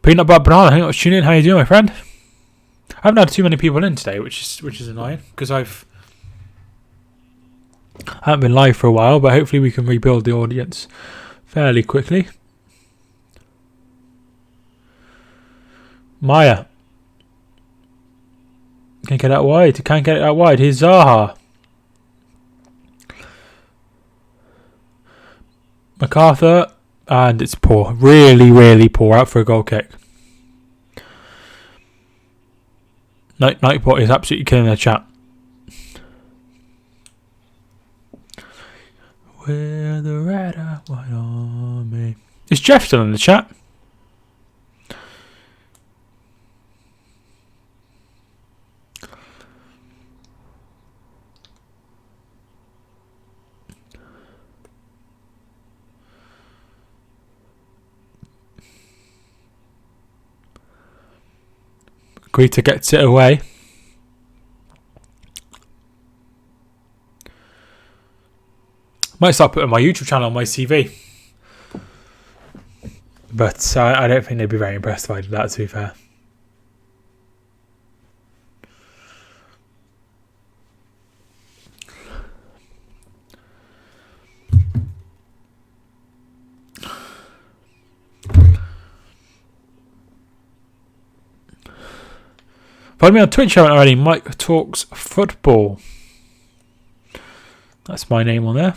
Peanut butter banana. Hang on, tune in. How you doing, my friend? I haven't had too many people in today, which is annoying because I haven't been live for a while, but hopefully we can rebuild the audience fairly quickly. Maya. Can't get out wide. Can't get it out wide. Here's Zaha. MacArthur. And it's poor. Really, really poor. Out for a goal kick. Nightbot is absolutely killing their chat. We're the red white army. Is Jeff still in the chat? Greta gets it away. Might start putting my YouTube channel on my CV. But I don't think they'd be very impressed if I did that, to be fair. Follow me on Twitch, I haven't already. Mike Talks Football. That's my name on there.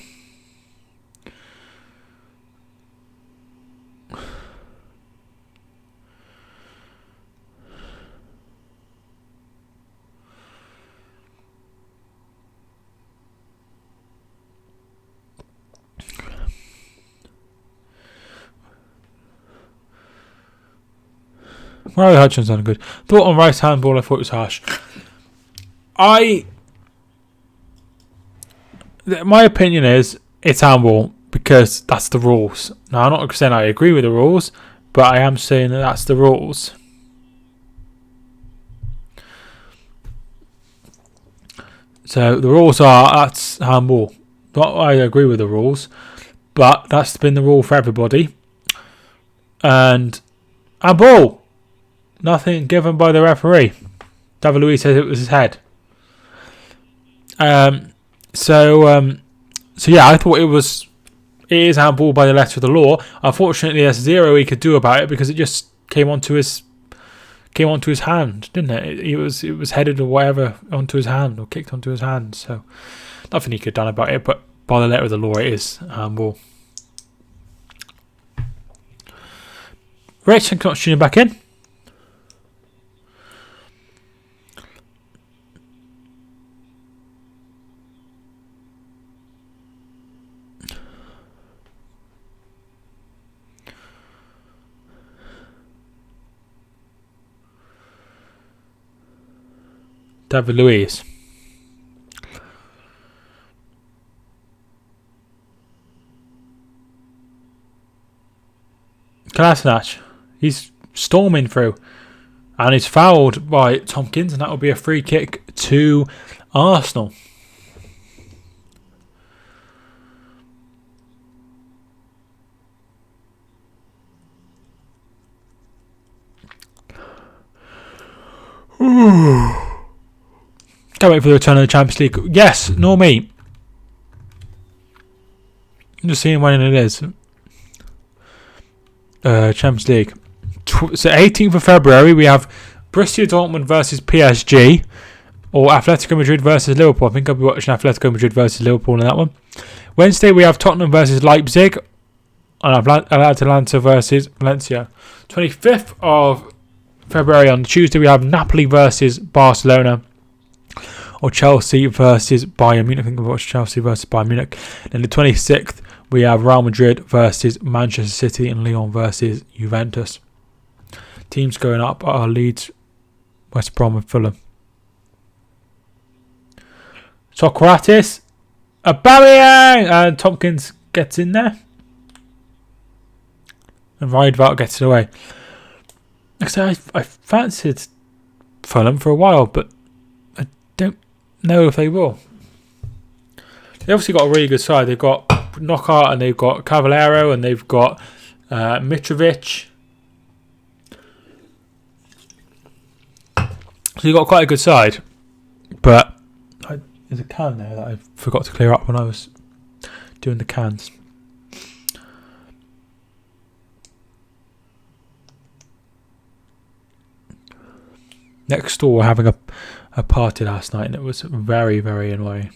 Riley Hutchins done good. Thought on right handball, I thought it was harsh. My opinion is it's handball because that's the rules. Now, I'm not saying I agree with the rules, but I am saying that that's the rules. So the rules are that's handball. Not I agree with the rules, but that's been the rule for everybody. And handball, nothing given by the referee. David Luiz says it was his head. So yeah, I thought it is handball by the letter of the law. Unfortunately, there's zero he could do about it because it just came onto his hand, didn't it? It was headed or whatever onto his hand or kicked onto his hand. So nothing he could have done about it. But by the letter of the law, it is handball. Rich, thanks for tuning back in. David Luiz. Kolasinac. He's storming through. And he's fouled by Tompkins, and that will be a free kick to Arsenal. Can't wait for the return of the Champions League. Yes, nor me. I'm just seeing when it is. Champions League. So 18th of February we have Borussia Dortmund versus PSG, or Atletico Madrid versus Liverpool. I think I'll be watching Atletico Madrid versus Liverpool in that one. Wednesday we have Tottenham versus Leipzig, and Atalanta versus Valencia. 25th of February on Tuesday we have Napoli versus Barcelona, or Chelsea versus Bayern Munich. I think we'll watch Chelsea versus Bayern Munich. Then the 26th we have Real Madrid versus Manchester City and Lyon versus Juventus. Teams going up are Leeds, West Brom and Fulham. Socrates, Aubameyang, and Tompkins gets in there. And Riedveld gets it away. Actually, I fancied Fulham for a while, but I don't know if they will. They obviously got a really good side. They've got Knockout and they've got Cavallero and they've got Mitrovic. So you've got quite a good side. But there's a can there that I forgot to clear up when I was doing the cans. Next door were having a party last night and it was very, very annoying.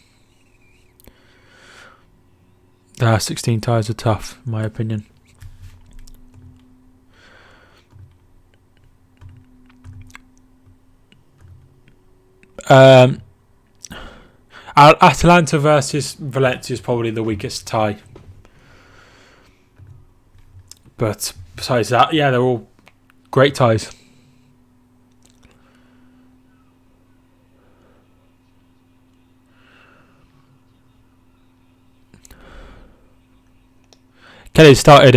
16 tyres are tough, in my opinion. Atalanta versus Valencia is probably the weakest tie. But besides that, yeah, they're all great ties. Kelly started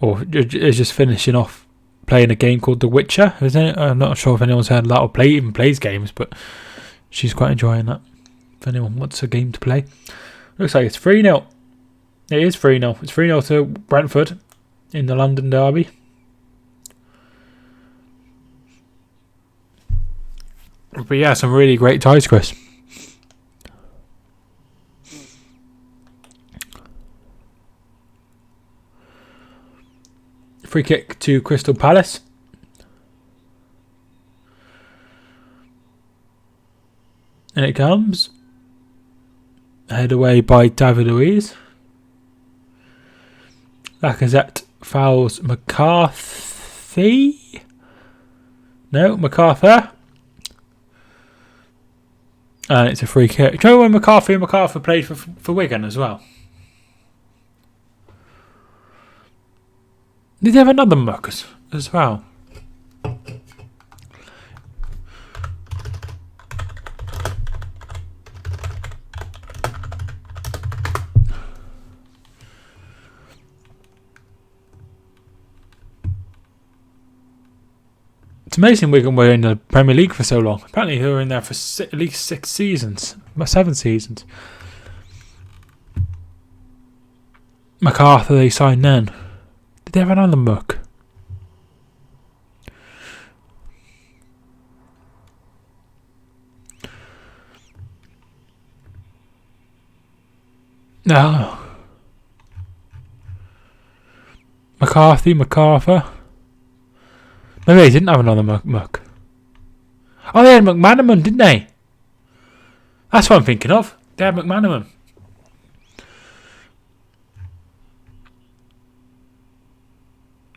or is just finishing off playing a game called The Witcher, isn't it? I'm not sure if anyone's heard of that or even plays games, but she's quite enjoying that. If anyone wants a game to play. Looks like it's 3-0. It is 3-0. It's 3-0 to Brentford in the London derby. But yeah, some really great ties, Chris. Free kick to Crystal Palace. And it comes. Head away by David Luiz. Lacazette fouls McCarthy. No, MacArthur. And it's a free kick. Do you know when McCarthy and MacArthur played for Wigan as well? Did they have another Marcus? as well. It's amazing Wigan were in the Premier League for so long. Apparently they were in there for at least 6 seasons. 7 seasons. MacArthur they signed then. Did they have another muck? No. MacArthur. Maybe they didn't have another muck. Oh, they had McManaman, didn't they? That's what I'm thinking of. They had McManaman.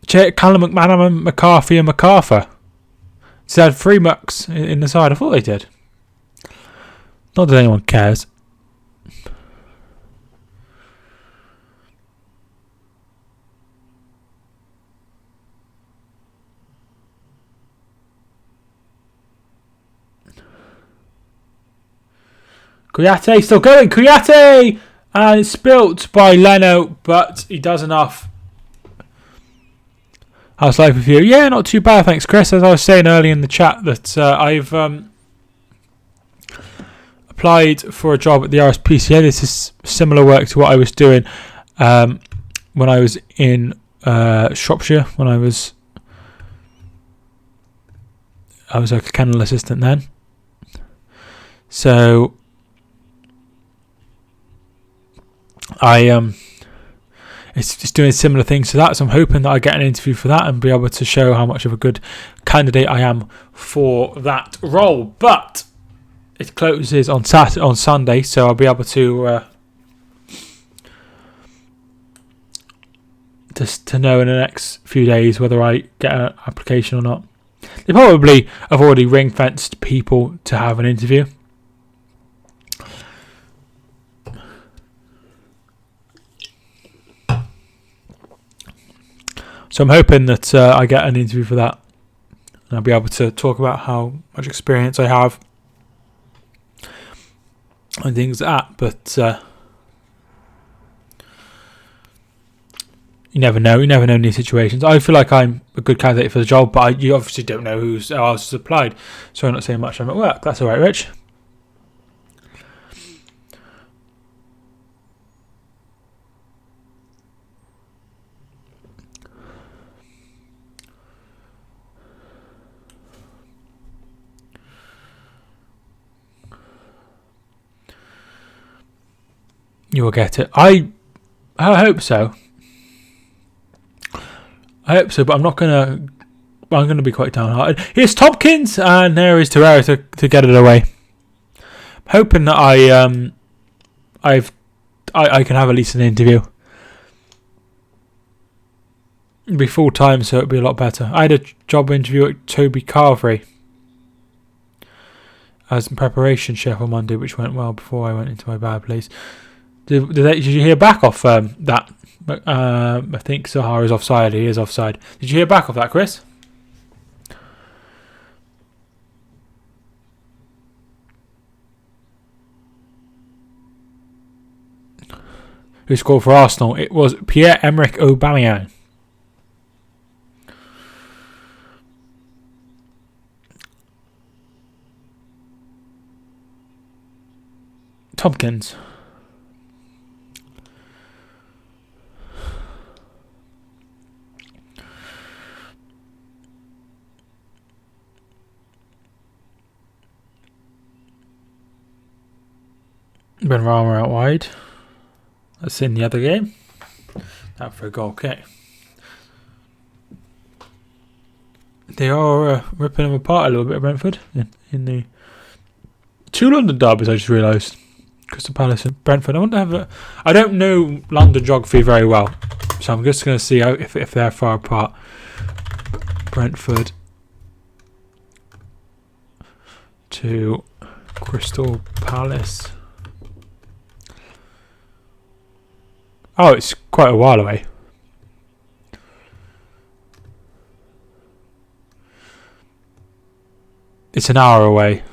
Callum McManaman, McCarthy and MacArthur. So they had 3 mucks in the side. I thought they did. Not that anyone cares. Kouyaté still going. Kouyaté! And it's spilt by Leno, but he does enough. How's life with you? Yeah, not too bad, thanks, Chris. As I was saying earlier in the chat, that I've applied for a job at the RSPCA. This is similar work to what I was doing when I was in Shropshire. When I was a kennel assistant then. So it's just doing similar things to that, so I'm hoping that I get an interview for that and be able to show how much of a good candidate I am for that role. But it closes on Sunday, so I'll be able to just to know in the next few days whether I get an application or not. They probably have already ring-fenced people to have an interview. So I'm hoping that I get an interview for that. And I'll be able to talk about how much experience I have and things like that. But you never know. You never know in these situations. I feel like I'm a good candidate for the job, but you obviously don't know who else has applied. So I'm not saying much. I'm at work. That's all right, Rich. You will get it. I hope so. But I'm not gonna. I'm gonna be quite downhearted. Here's Tompkins, and there is Torreira to get it away. I'm hoping that I can have at least an interview. It'll be full time, so it'll be a lot better. I had a job interview at Toby Carvery as preparation chef on Monday, which went well before I went into my bad place. Did you hear back off that? I think Sahara's offside. He is offside. Did you hear back off that, Chris? Who scored for Arsenal? It was Pierre-Emerick Aubameyang. Tompkins. Benrahma out wide. That's in the other game. Out for a goal kick. They are ripping them apart a little bit, Brentford, in the 2 London derbies, I just realised. Crystal Palace and Brentford. I don't know London geography very well, so I'm just going to see if they're far apart. Brentford to Crystal Palace. Oh, it's quite a while away. It's an hour away.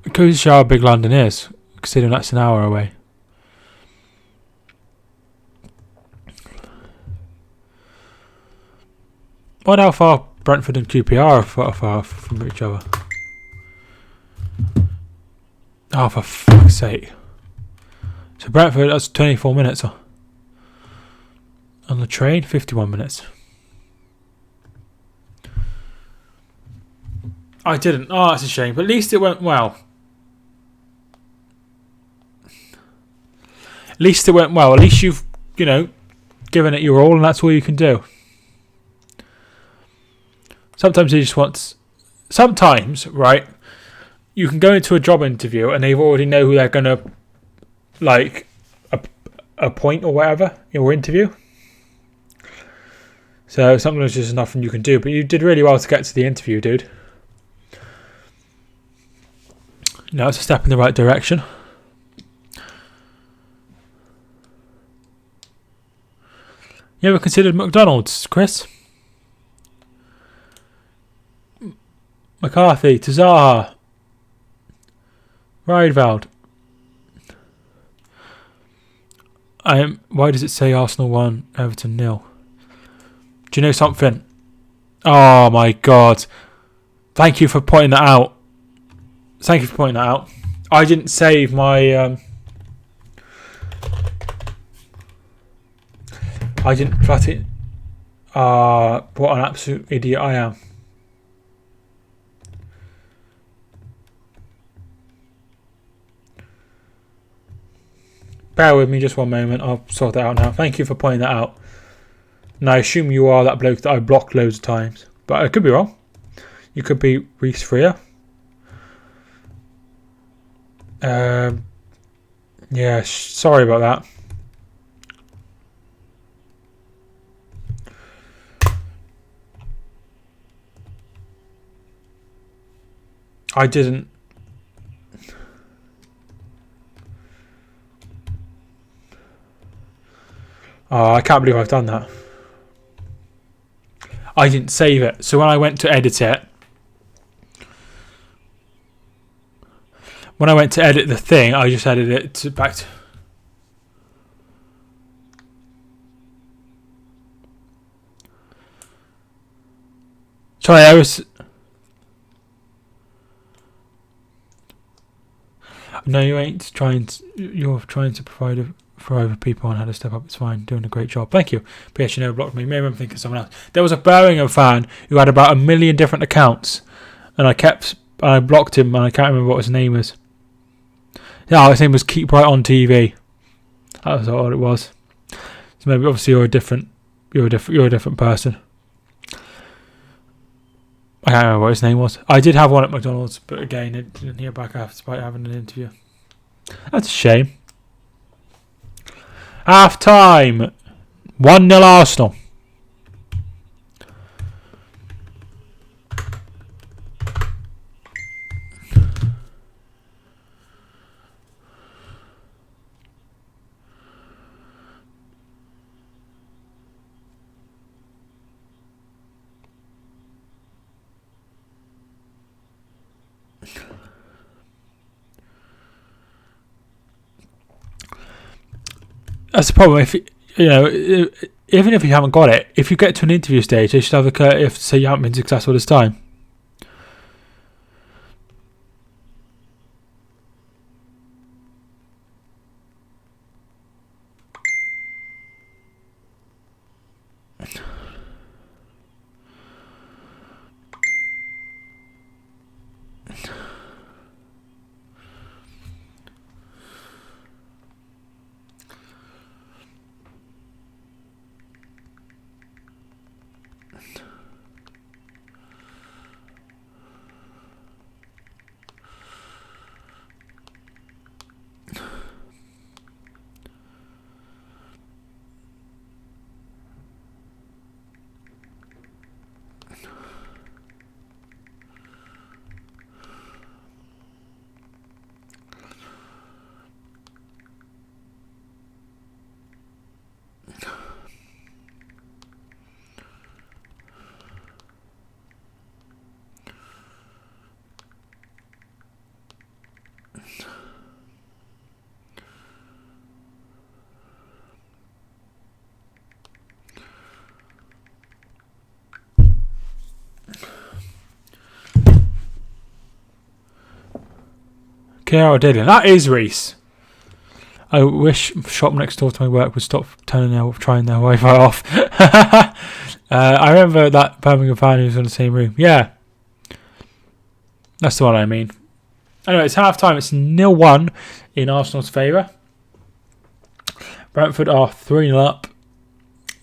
It goes to show how big London is, considering that's an hour away. I wonder how far Brentford and QPR are far from each other. Oh, for fuck's sake. So Brentford, that's 24 minutes. On the train, 51 minutes. I didn't. Oh, that's a shame. But at least it went well. At least you've, given it your all, and that's all you can do. Sometimes you just want... Sometimes, right, you can go into a job interview and they already know who they're going to, appoint or whatever, your interview. So sometimes there's just nothing you can do. But you did really well to get to the interview, dude. It's a step in the right direction. You ever considered McDonald's, Chris? McCarthy, Tazaha, Riedveld. Why does it say Arsenal 1, Everton 0? Do you know something? Oh my God. Thank you for pointing that out. I didn't save my... I didn't put it... what an absolute idiot I am. Bear with me just one moment. I'll sort that out now. Thank you for pointing that out. And I assume you are that bloke that I blocked loads of times. But I could be wrong. You could be Reece Freer. Yeah, sorry about that. I didn't. Oh, I can't believe I've done that. I didn't save it. So when I went to edit it, the thing, I just edited it back to... Sorry, No, you ain't trying. You're trying to provide for other people on how to step up. It's fine. Doing a great job. Thank you. But yes, you never blocked me. Maybe I'm thinking of someone else. There was a Birmingham fan who had about 1 million different accounts, and I blocked him, and I can't remember what his name was. Yeah, his name was Keep Right on TV. That was all it was. So maybe obviously you're a different person. I can't remember what his name was. I did have one at McDonald's, but again, it didn't hear back after having an interview. That's a shame. Half time. 1-0 Arsenal. That's the problem. If even if you haven't got it, if you get to an interview stage, they should have a courtesy to say you haven't been successful this time. KR Daily. That is Reese. I wish shop next door to my work would stop trying their Wi-Fi off. I remember that Birmingham fan who was in the same room. Yeah. That's the one I mean. Anyway, it's half time. It's 0-1 in Arsenal's favour. Brentford are 3-0 up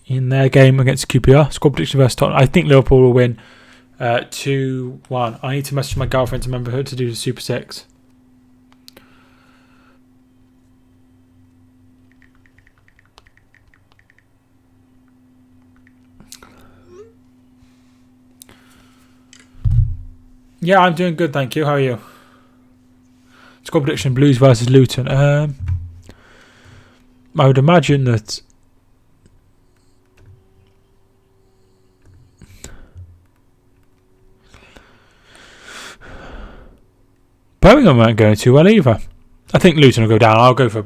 in their game against QPR. Squad prediction versus Tottenham. I think Liverpool will win 2-1. I need to message my girlfriend to remember her to do the Super 6. Yeah, I'm doing good, thank you. How are you? Score prediction: Blues versus Luton. I would imagine that Birmingham won't go too well either. I think Luton will go down. I'll go for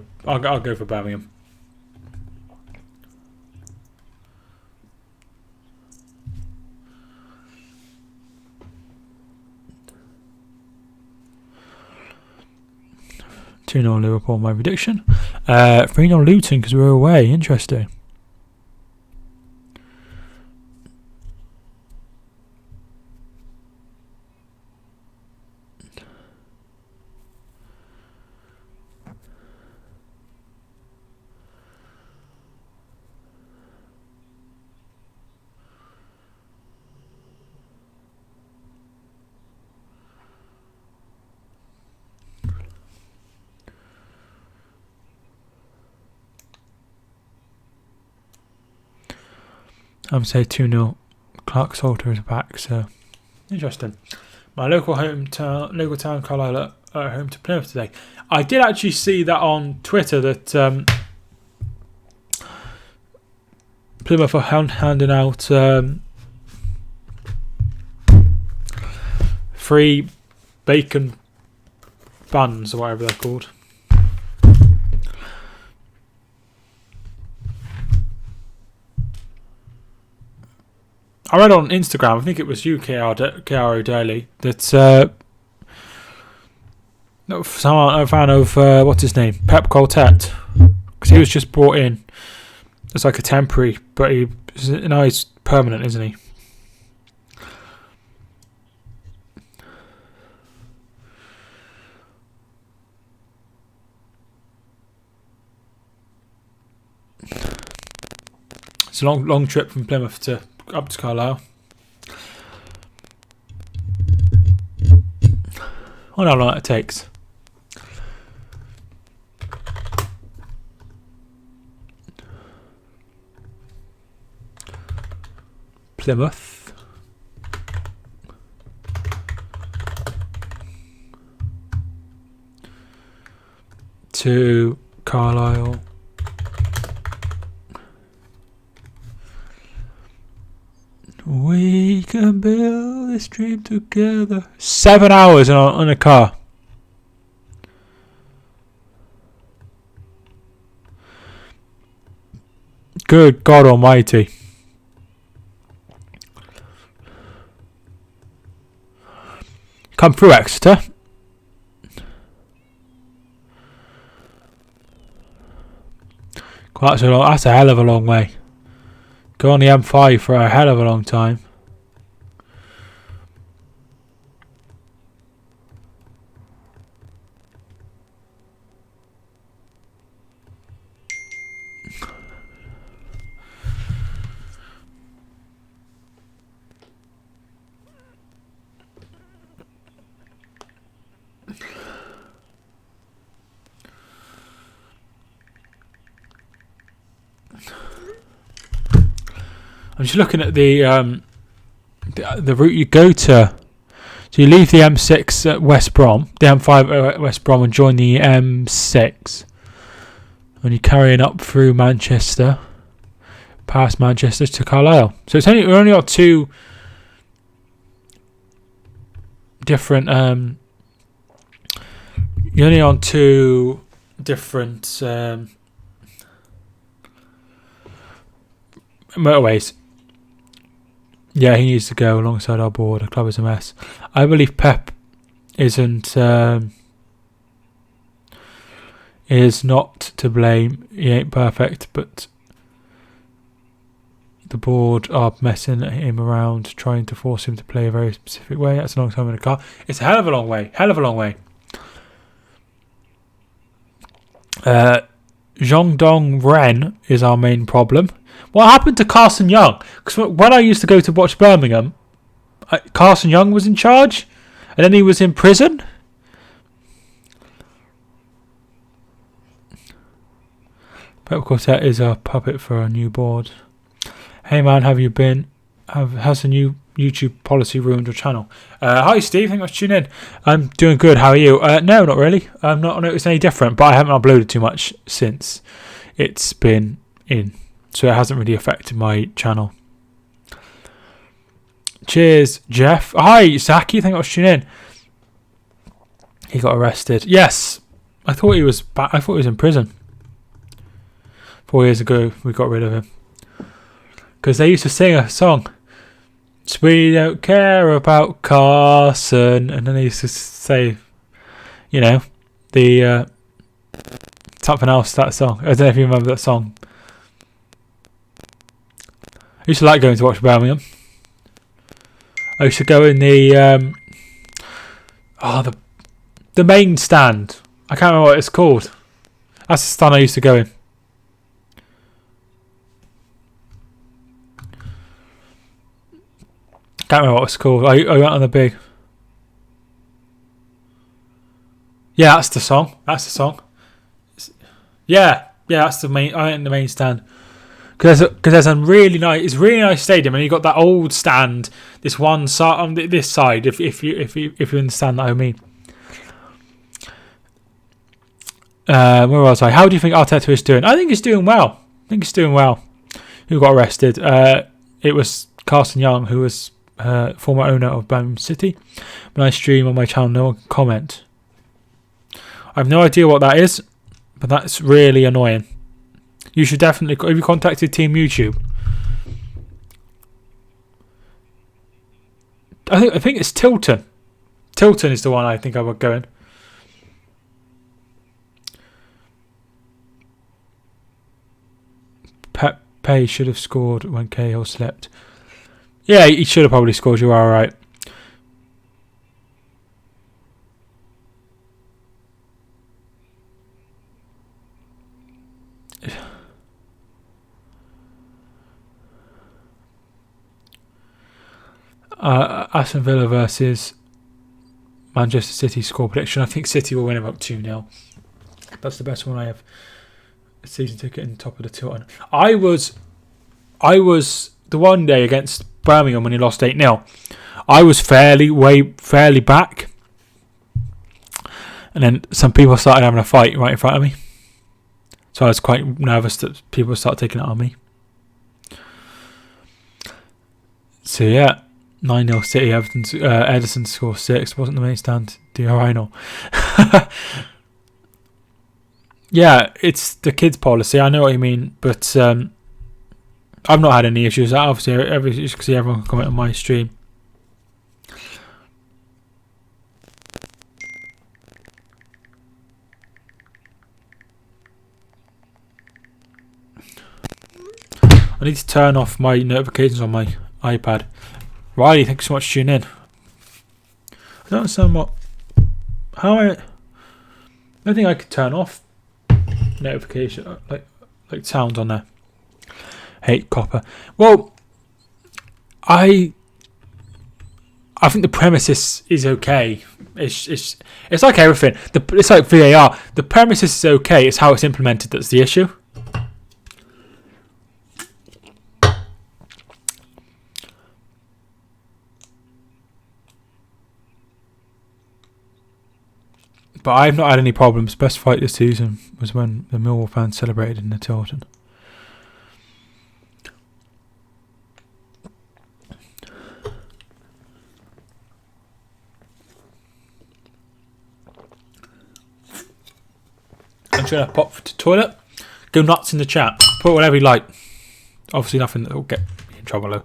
Birmingham. (2-0) Liverpool, my prediction. 3-0 Luton because we're away. Interesting. I'm saying 2-0. Clark Salter is back, so interesting. My local town Carlisle are home to Plymouth today. I did actually see that on Twitter that Plymouth are handing out free bacon buns or whatever they're called. I read on Instagram, I think it was you, KRO Daily, that someone, a fan of, what's his name, Pep Coltet, because he was just brought in as like a temporary, but now he's permanent, isn't he? It's a long trip from Plymouth up to Carlisle. I wonder how long that takes. Plymouth. To Carlisle. We can build this dream together. 7 hours on a car. Good God Almighty. Come through Exeter. That's a hell of a long way. Go on the M5 for a hell of a long time. I'm just looking at the route you go to. So you leave the M6 at West Brom, the M5 at West Brom, and join the M6. And you're carrying up through Manchester, past Manchester to Carlisle. So we're only got two different. You're only on two different motorways. Yeah, he needs to go alongside our board. The club is a mess. I believe Pep isn't is not to blame. He ain't perfect, but the board are messing him around, trying to force him to play a very specific way. That's a long time in the car. It's a hell of a long way. Hell of a long way. Zhongdong Ren is our main problem. What happened to Carson Young? Because when I used to go to watch Birmingham, Carson Young was in charge, and then he was in prison. But of course, that is a puppet for a new board. Hey man, have you been? Has the new YouTube policy ruined your channel? Hi Steve, thanks for tuning in. I'm doing good. How are you? No, not really. I'm not noticed any different, but I haven't uploaded too much since it's been in, so it hasn't really affected my channel. Cheers, Jeff. Hi, Saki. Thanks for tuning in. He got arrested. Yes, I thought he was back. I thought he was in prison. 4 years ago, we got rid of him because they used to sing a song. We don't care about Carson, and then they used to say, you know, the something else. That song. I don't know if you remember that song. I used to like going to watch Birmingham. I used to go in the the main stand. I can't remember what it's called. That's the stand I used to go in. Can't remember what it's called. I went on the big. Yeah, that's the song. That's the song. Yeah, that's the main. I went in the main stand because there's a really nice. It's a really nice stadium, and you got that old stand. This one side on this side. If you understand that, I mean. Where was I? How do you think Arteta is doing? I think he's doing well. Who got arrested? It was Carson Young, who was former owner of Birmingham City. When I stream on my channel, no one can comment. I have no idea what that is, but that's really annoying. You should definitely. Have you contacted Team YouTube? I think it's Tilton. Tilton is the one I think I would go in. Pepe should have scored when Cahill slept. Yeah, he should have probably scored. You are right. Aston Villa versus Manchester City score prediction. I think City will win about 2-0. That's the best one I have. A season ticket in top of the Tilton. I was the one day against Birmingham when he lost 8-0. I was fairly back, and then some people started having a fight right in front of me. So I was quite nervous that people would start taking it on me. So yeah, 9-0 City. Ederson scored 6. Wasn't the main stand. Dietary. Yeah, it's the kids' policy. I know what you mean, but I've not had any issues. Obviously, you can see everyone can comment on my stream. I need to turn off my notifications on my iPad. Riley, thanks so much for tuning in. I don't understand I don't think I could turn off notification like sounds on there. Hate copper. Well, I think the premises is okay. It's like everything. It's like VAR. The premises is okay. It's how it's implemented that's the issue. But I've not had any problems. Best fight this season was when the Millwall fans celebrated in the Tilton. I'm trying to pop to the toilet. Go nuts in the chat. Put whatever you like. Obviously nothing that will get me in trouble though.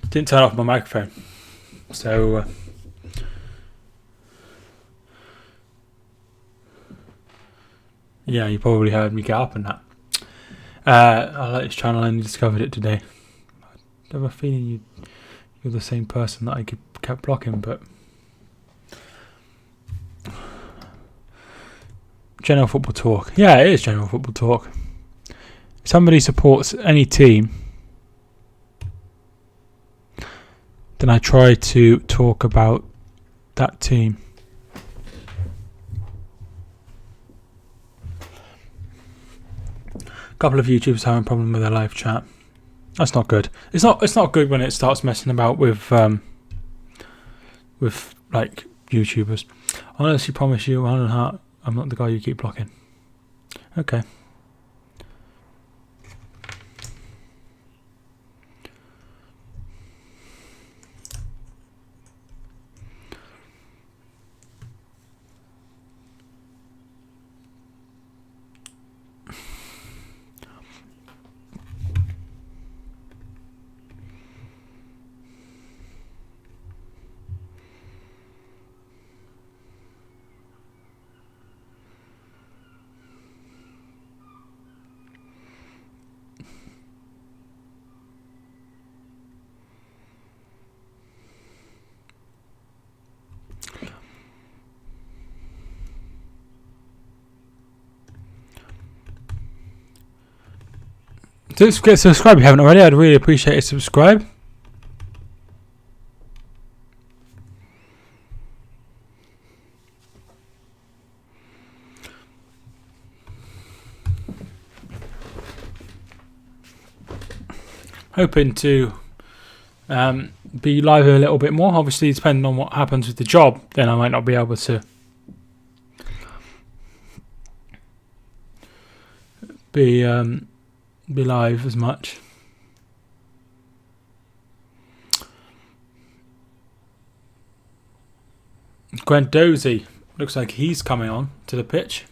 Didn't turn off my microphone. So yeah, you probably heard me get up and that. I like this channel, I only discovered it today. I have a feeling you're the same person that I kept blocking, but general football talk. Yeah, it is general football talk. If somebody supports any team, then I try to talk about that team. A couple of YouTubers having a problem with their live chat. That's not good. It's not good when it starts messing about with like YouTubers. I honestly promise you, hand on heart, I'm not the guy you keep blocking. Okay. Don't forget to subscribe if you haven't already. I'd really appreciate a subscribe. Hoping to be live a little bit more. Obviously, depending on what happens with the job, then I might not be able to be live as much. Guendouzi looks like he's coming on to the pitch.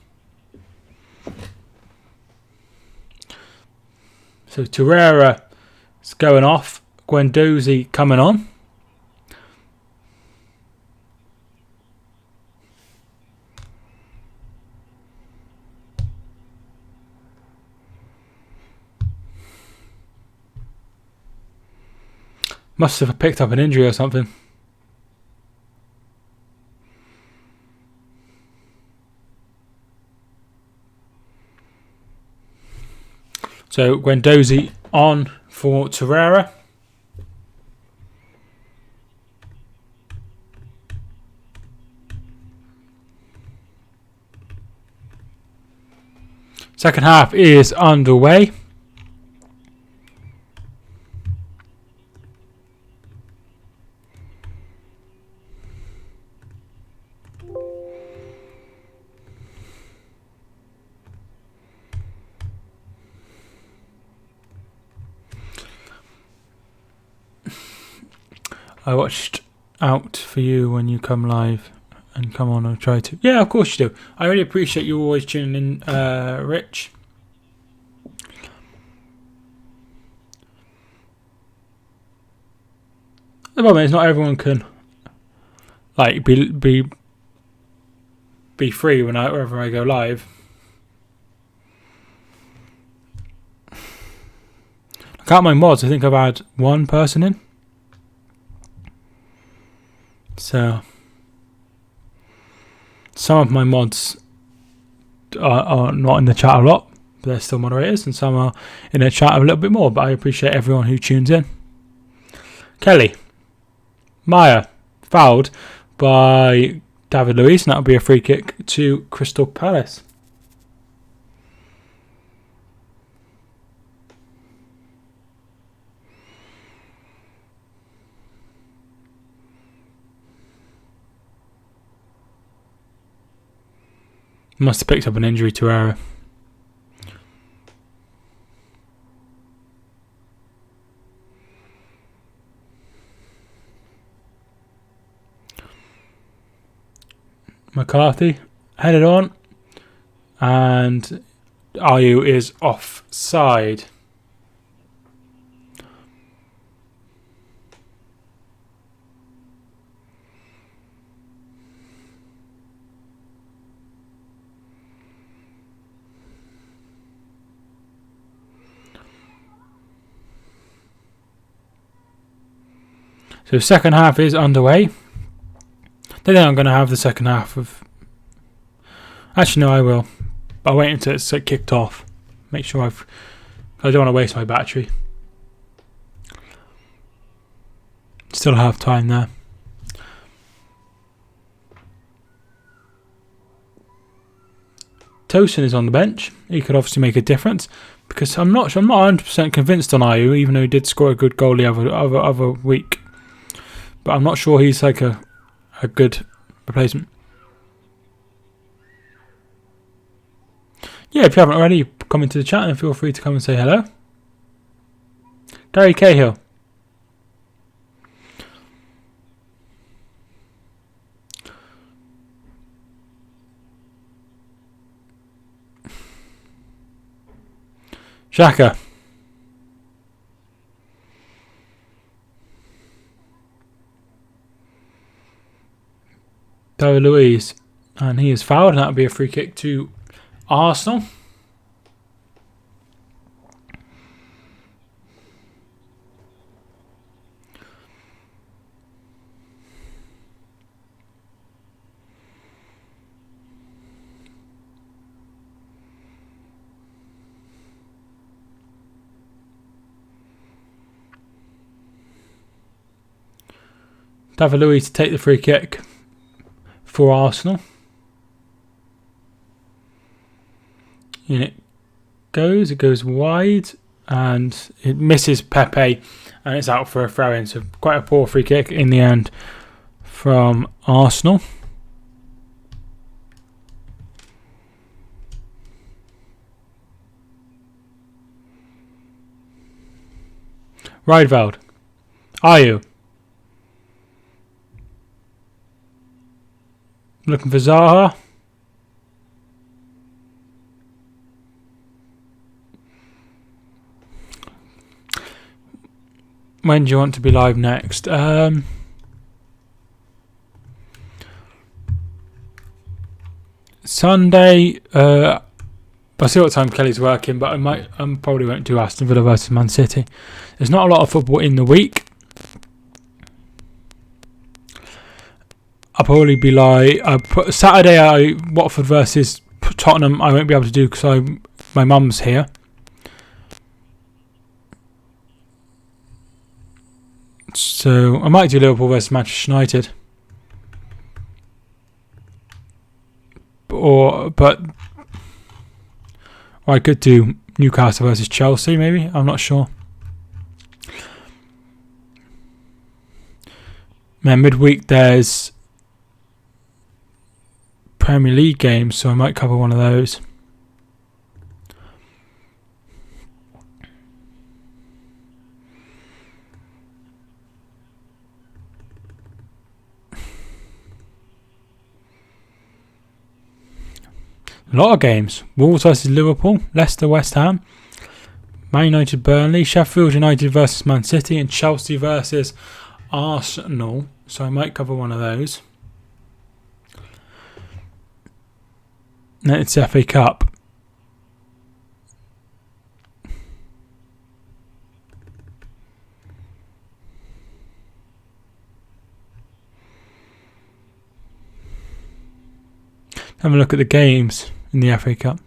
So Torreira is going off. Guendouzi coming on. Must have picked up an injury or something. So Guendouzi on for Torreira. Second half is underway. I watched out for you when you come live and come on and try to. Yeah, of course you do. I really appreciate you always tuning in, Rich. The problem is not everyone can like be free whenever I go live. I count my mods. I think I've had one person in. So some of my mods are not in the chat a lot, but they're still moderators, and some are in the chat a little bit more, but I appreciate everyone who tunes in. Kelly Maya fouled by David Luiz, and that'll be a free kick to Crystal Palace. Must have picked up an injury to Era. McCarthy headed on, and Ayu is offside. So second half is underway. Don't think I'm going to have the second half of... Actually, no, I will. I'll wait until it's kicked off. Make sure I don't want to waste my battery. Still have time there. Tosin is on the bench. He could obviously make a difference because I'm not 100% convinced on Ayu, even though he did score a good goal the other week. But I'm not sure he's like a good replacement. Yeah, if you haven't already, come into the chat and feel free to come and say hello. Gary Cahill. Xhaka. David Luiz. And he is fouled, and that would be a free kick to Arsenal. David Luiz to take the free kick for Arsenal. And it goes wide and it misses Pepe and it's out for a throw-in. So quite a poor free kick in the end from Arsenal. Rydveld. Ayu. Looking for Zaha. When do you want to be live next? Sunday. I'll see what time Kelly's working, but I probably won't do Aston Villa versus Man City. There's not a lot of football in the week. I'll probably be like Saturday. Watford versus Tottenham. I won't be able to do because my mum's here. So I might do Liverpool versus Manchester United, or I could do Newcastle versus Chelsea. Maybe, I'm not sure. Man, midweek there's Premier League games, so I might cover one of those. A lot of games. Wolves versus Liverpool, Leicester, West Ham, Man United, Burnley, Sheffield United versus Man City, and Chelsea versus Arsenal. So I might cover one of those. Then it's FA Cup. Have a look at the games in the FA Cup.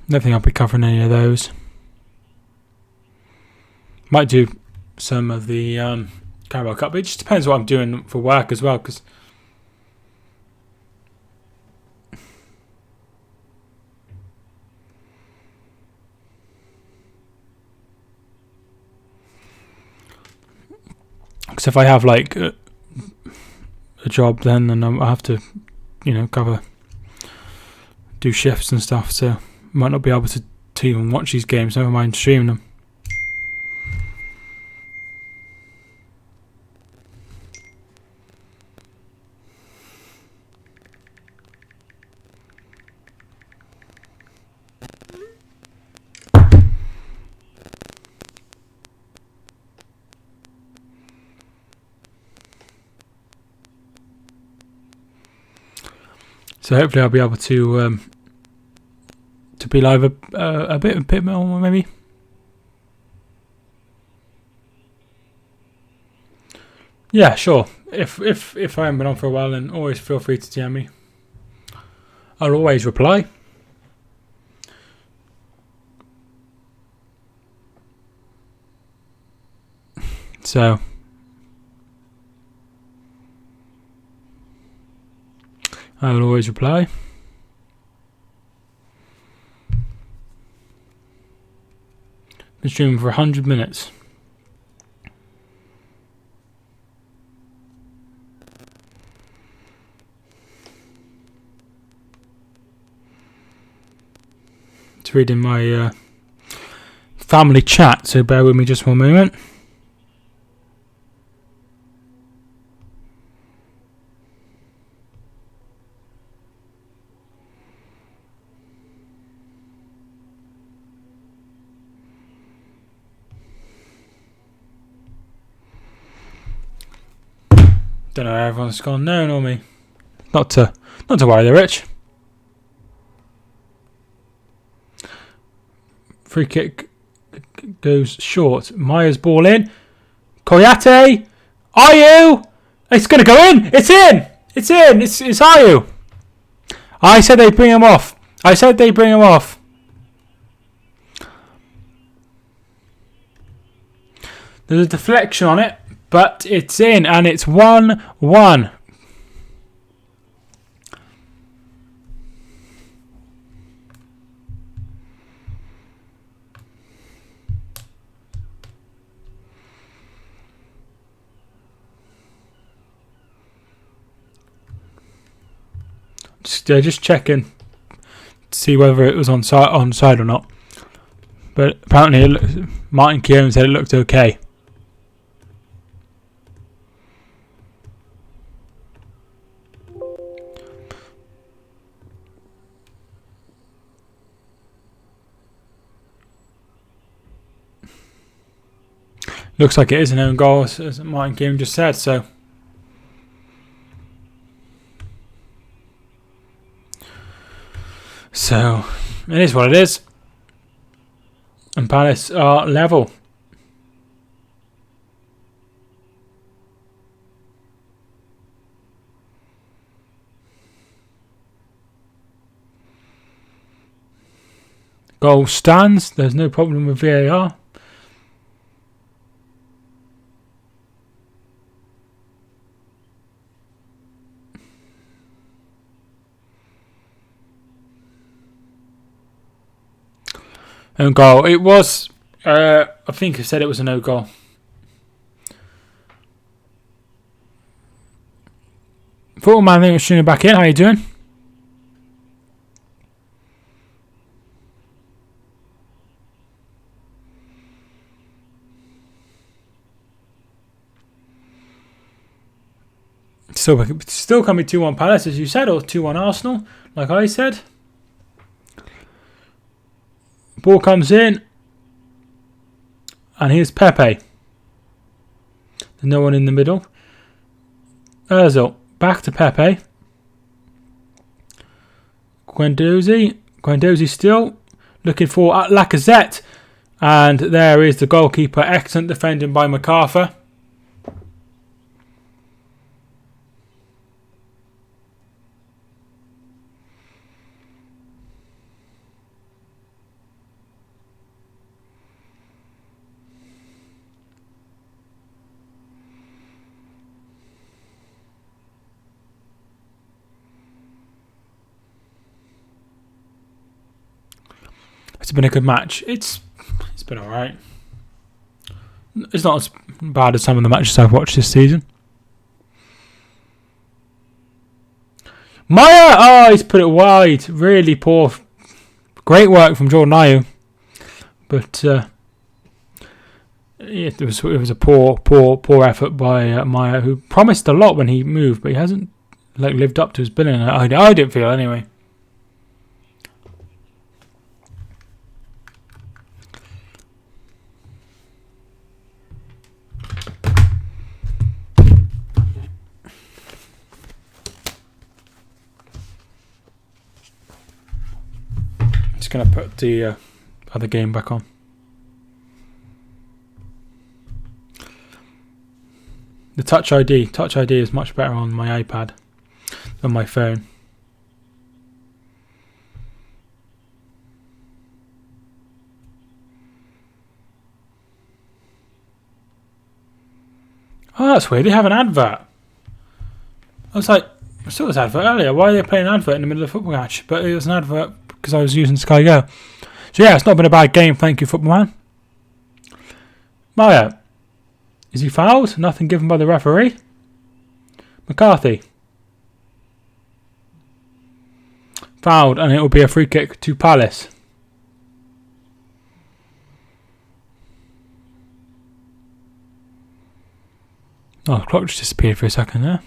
Don't think I'll be covering any of those. Might do some of the Carabao Cup, but it just depends what I'm doing for work as well, because if I have like a job then I have to, do shifts and stuff, so might not be able to even watch these games, never mind streaming them. So hopefully I'll be able to to be live a bit more, maybe. Yeah, sure. If I haven't been on for a while, then always feel free to DM me. I'll always reply. So I will always reply. Been streaming for 100 minutes. It's reading my family chat, so bear with me just one moment. Don't know where everyone's gone. No, nor me. Not to worry, they're rich. Free kick goes short. Myers ball in. Koyate, Ayu. It's gonna go in. It's in. It's in. It's Ayu. I said they bring him off. There's a deflection on it. But it's in, and it's 1-1. Just checking to see whether it was onside or not. But apparently, Martin Kieran said it looked okay. Looks like it is an own goal, as Martin Kieran just said, so. So, it is what it is. And Palace are level. Goal stands. There's no problem with VAR. Own goal. It was. I think I said it was a no goal. Football man, I think was tuning back in. How you doing? Still can be 2-1 Palace, as you said, or 2-1 Arsenal, like I said. Ball comes in, and here's Pepe. There's no one in the middle. Ozil, back to Pepe. Guendouzi still looking for Lacazette, and there is the goalkeeper. Excellent defending by MacArthur. It's been a good match. It's been alright. It's not as bad as some of the matches I've watched this season. Maya! Oh, he's put it wide. Really poor. Great work from Jordan Ayew. But it was a poor effort by Maya, who promised a lot when he moved, but he hasn't lived up to his billing. I didn't feel anyway. going to put the other game back on. The Touch ID is much better on my iPad than my phone. Oh, that's weird. They have an advert. I was like, I saw this advert earlier. Why are they playing an advert in the middle of a football match? But it was an advert because I was using Sky Go. So yeah, it's not been a bad game. Thank you, football man. Mario. Is he fouled? Nothing given by the referee. McCarthy. Fouled, and it will be a free kick to Palace. Oh, the clock just disappeared for a second there.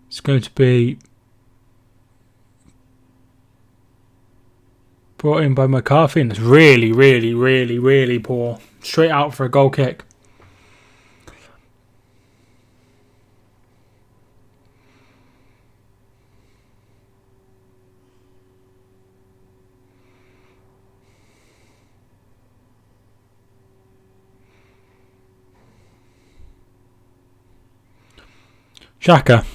It's going to be brought in by McCarthy, and it's really, really, really, really poor. Straight out for a goal kick. Shaka.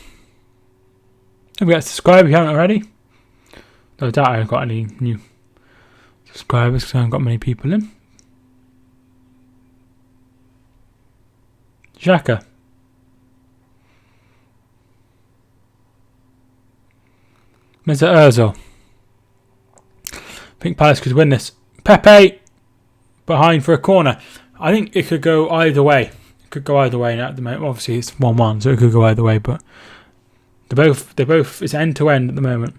Don't forget to subscribe if you haven't already. No doubt I haven't got any new subscribers because I haven't got many people in. Xhaka. Mr. Ozil. I think Palace could win this. Pepe behind for a corner. I think it could go either way. It could go either way now at the moment. Obviously it's 1-1, so it could go either way, but they're both it's end to end at the moment.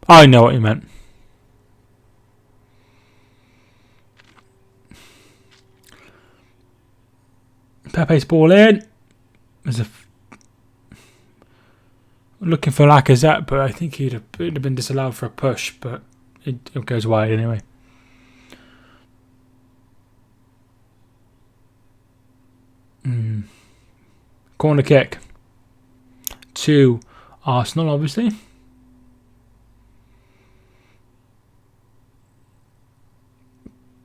I know what you meant. Pepe's ball in. There's looking for Lacazette, but I think it'd have been disallowed for a push, but it goes wide anyway. Corner kick to Arsenal, obviously.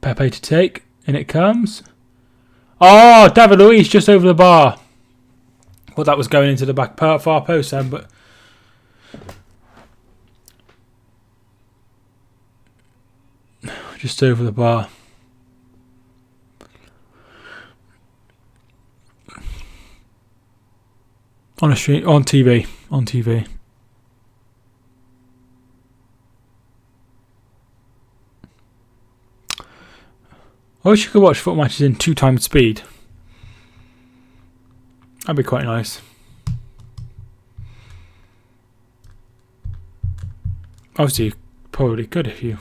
Pepe to take, and it comes. Oh, David Luiz just over the bar. Well, that was going into the back far post then, but just over the bar. On a street, on TV. I wish you could watch football matches in 2 times speed. That'd be quite nice. Obviously, you probably could if you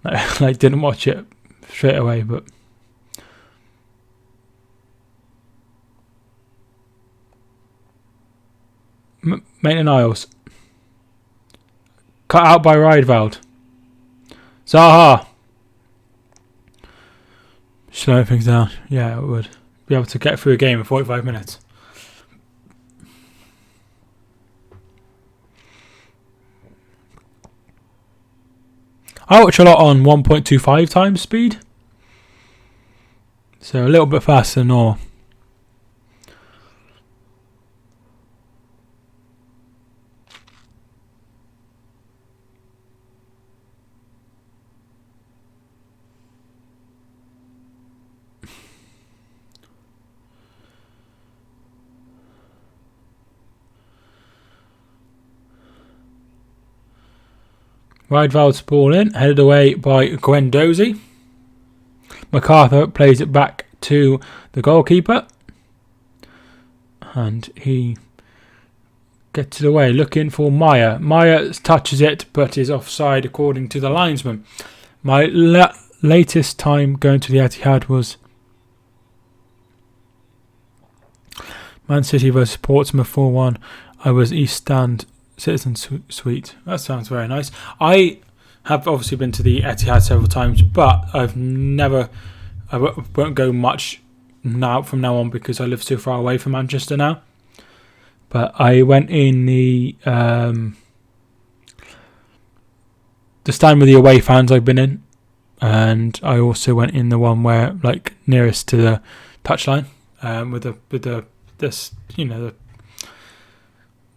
like didn't watch it straight away, but Maitland-Niles cut out by Riedveld. Zaha. Slow things down. Yeah, it would. Be able to get through a game in 45 minutes. I watch a lot on 1.25 times speed. So a little bit faster than normal. Riedveld's ball in, headed away by Guendouzi. MacArthur plays it back to the goalkeeper. And he gets it away, looking for Maya. Maya touches it, but is offside according to the linesman. My latest time going to the Etihad was Man City versus Portsmouth 4-1. I was East Stand Citizen Suite. That sounds very nice. I have obviously been to the Etihad several times, but I won't go much now from now on because I live so far away from Manchester now. But I went in the stand with the away fans I've been in, and I also went in the one where like nearest to the touchline, with the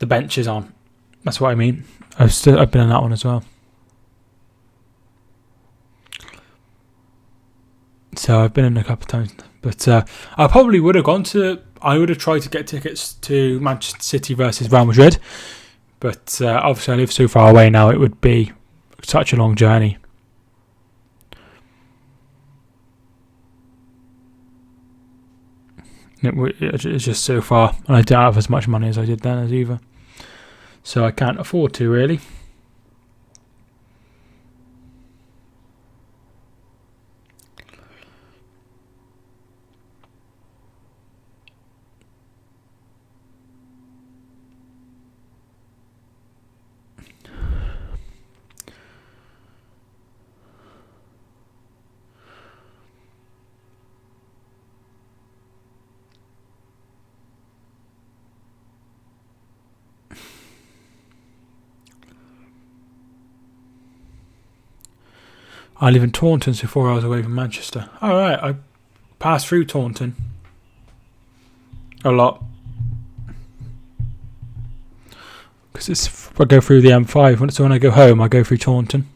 benches on. That's what I mean. I've been in that one as well. So I've been in a couple of times, but I probably would have gone to. I would have tried to get tickets to Manchester City versus Real Madrid, but obviously I live so far away now. It would be such a long journey. It's just so far, and I don't have as much money as I did then as either, so I can't afford to really. I live in Taunton, so 4 hours away from Manchester. Alright, I pass through Taunton a lot. Because I go through the M5. So when I go home, I go through Taunton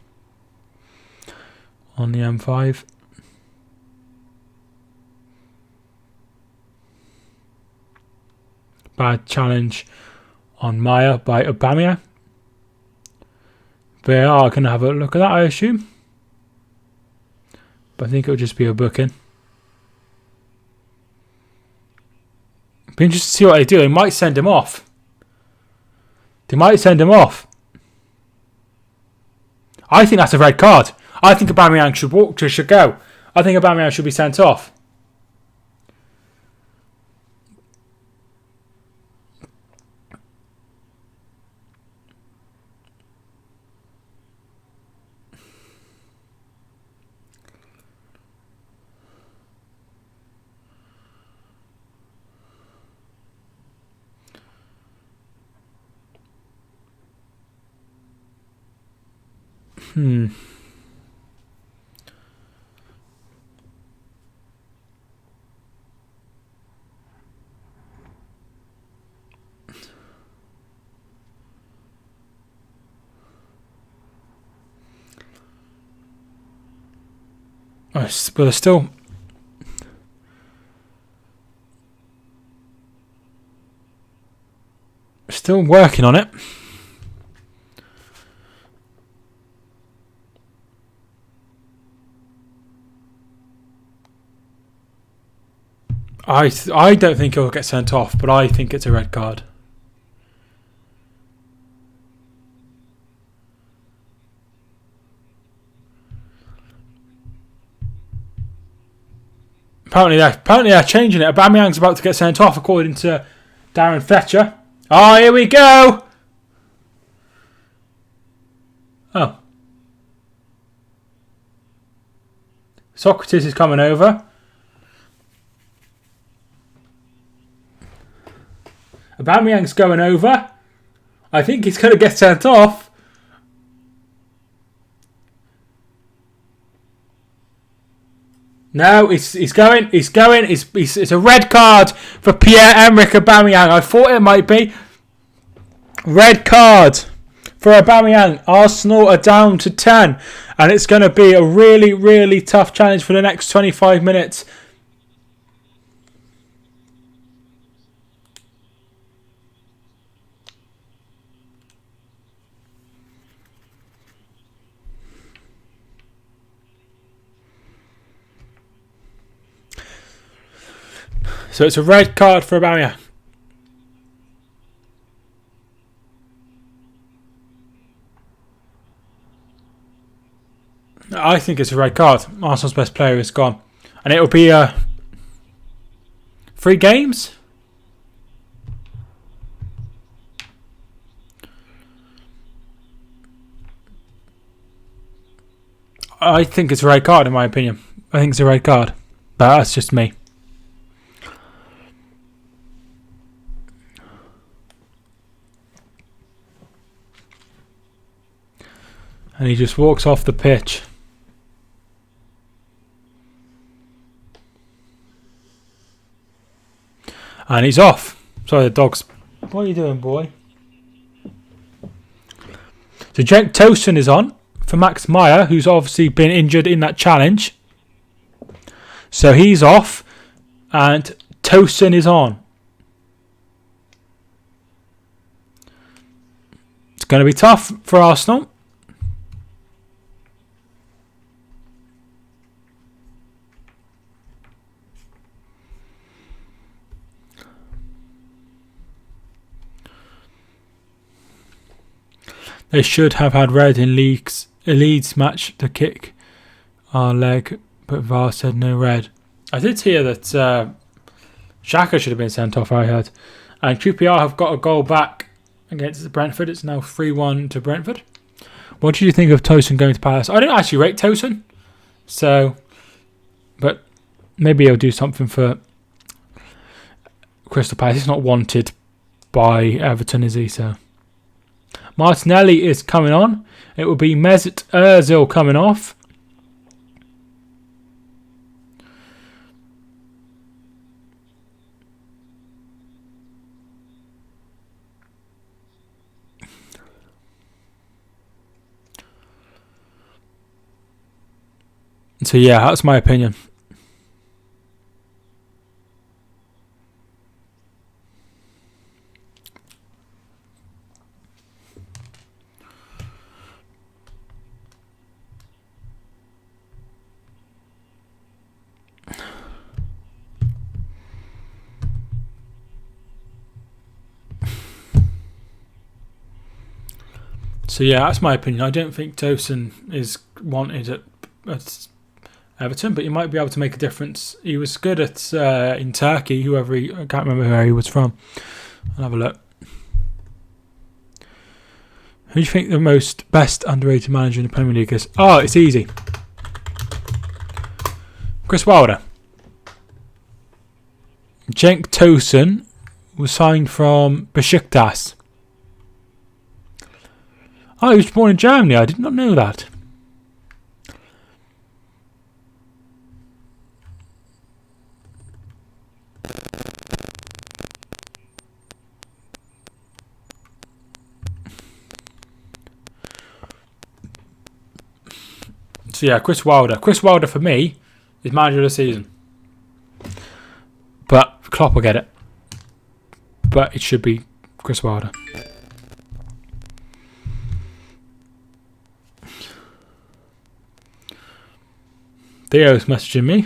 on the M5. Bad challenge on Maya by Aubameyang. They are going to have a look at that, I assume. But I think it'll just be a booking. Be interested to see what they do. They might send him off. I think that's a red card. I think Aubameyang should go. I think Aubameyang should be sent off. But they're still working on it. I don't think he'll get sent off, but I think it's a red card. Apparently they're changing it. Aubameyang's about to get sent off, according to Darren Fletcher. Oh, here we go. Oh. Socrates is coming over. Aubameyang's going over. I think he's going to get sent off. No, he's going. It's a red card for Pierre-Emerick Aubameyang. I thought it might be. Red card for Aubameyang. Arsenal are down to 10. And it's going to be a really, really tough challenge for the next 25 minutes. So it's a red card for Aubameyang. I think it's a red card. Arsenal's best player is gone. And it'll be 3 games? I think it's a red card in my opinion. I think it's a red card. But that's just me. And he just walks off the pitch. And he's off. Sorry, the dog's... What are you doing, boy? So Cenk Tosun is on for Max Meyer, who's obviously been injured in that challenge. So he's off. And Tosun is on. It's going to be tough for Arsenal. They should have had red in Leeds match to kick our leg, but VAR said no red. I did hear that Xhaka should have been sent off, I heard. And QPR have got a goal back against Brentford. It's now 3-1 to Brentford. What did you think of Tosun going to Palace? I don't actually rate Tosun. So, but maybe he'll do something for Crystal Palace. He's not wanted by Everton, is he? So Martinelli is coming on. It will be Mesut Ozil coming off. So yeah, that's my opinion. So yeah, that's my opinion. I don't think Tosun is wanted at Everton, but he might be able to make a difference. He was good at in Turkey. I can't remember where he was from. I'll have a look. Who do you think the best underrated manager in the Premier League is? Oh, it's easy. Chris Wilder. Cenk Tosun was signed from Besiktas. Oh, he was born in Germany. I did not know that. So yeah, Chris Wilder. Chris Wilder for me is manager of the season. But Klopp will get it. But it should be Chris Wilder. Theo's messaging me.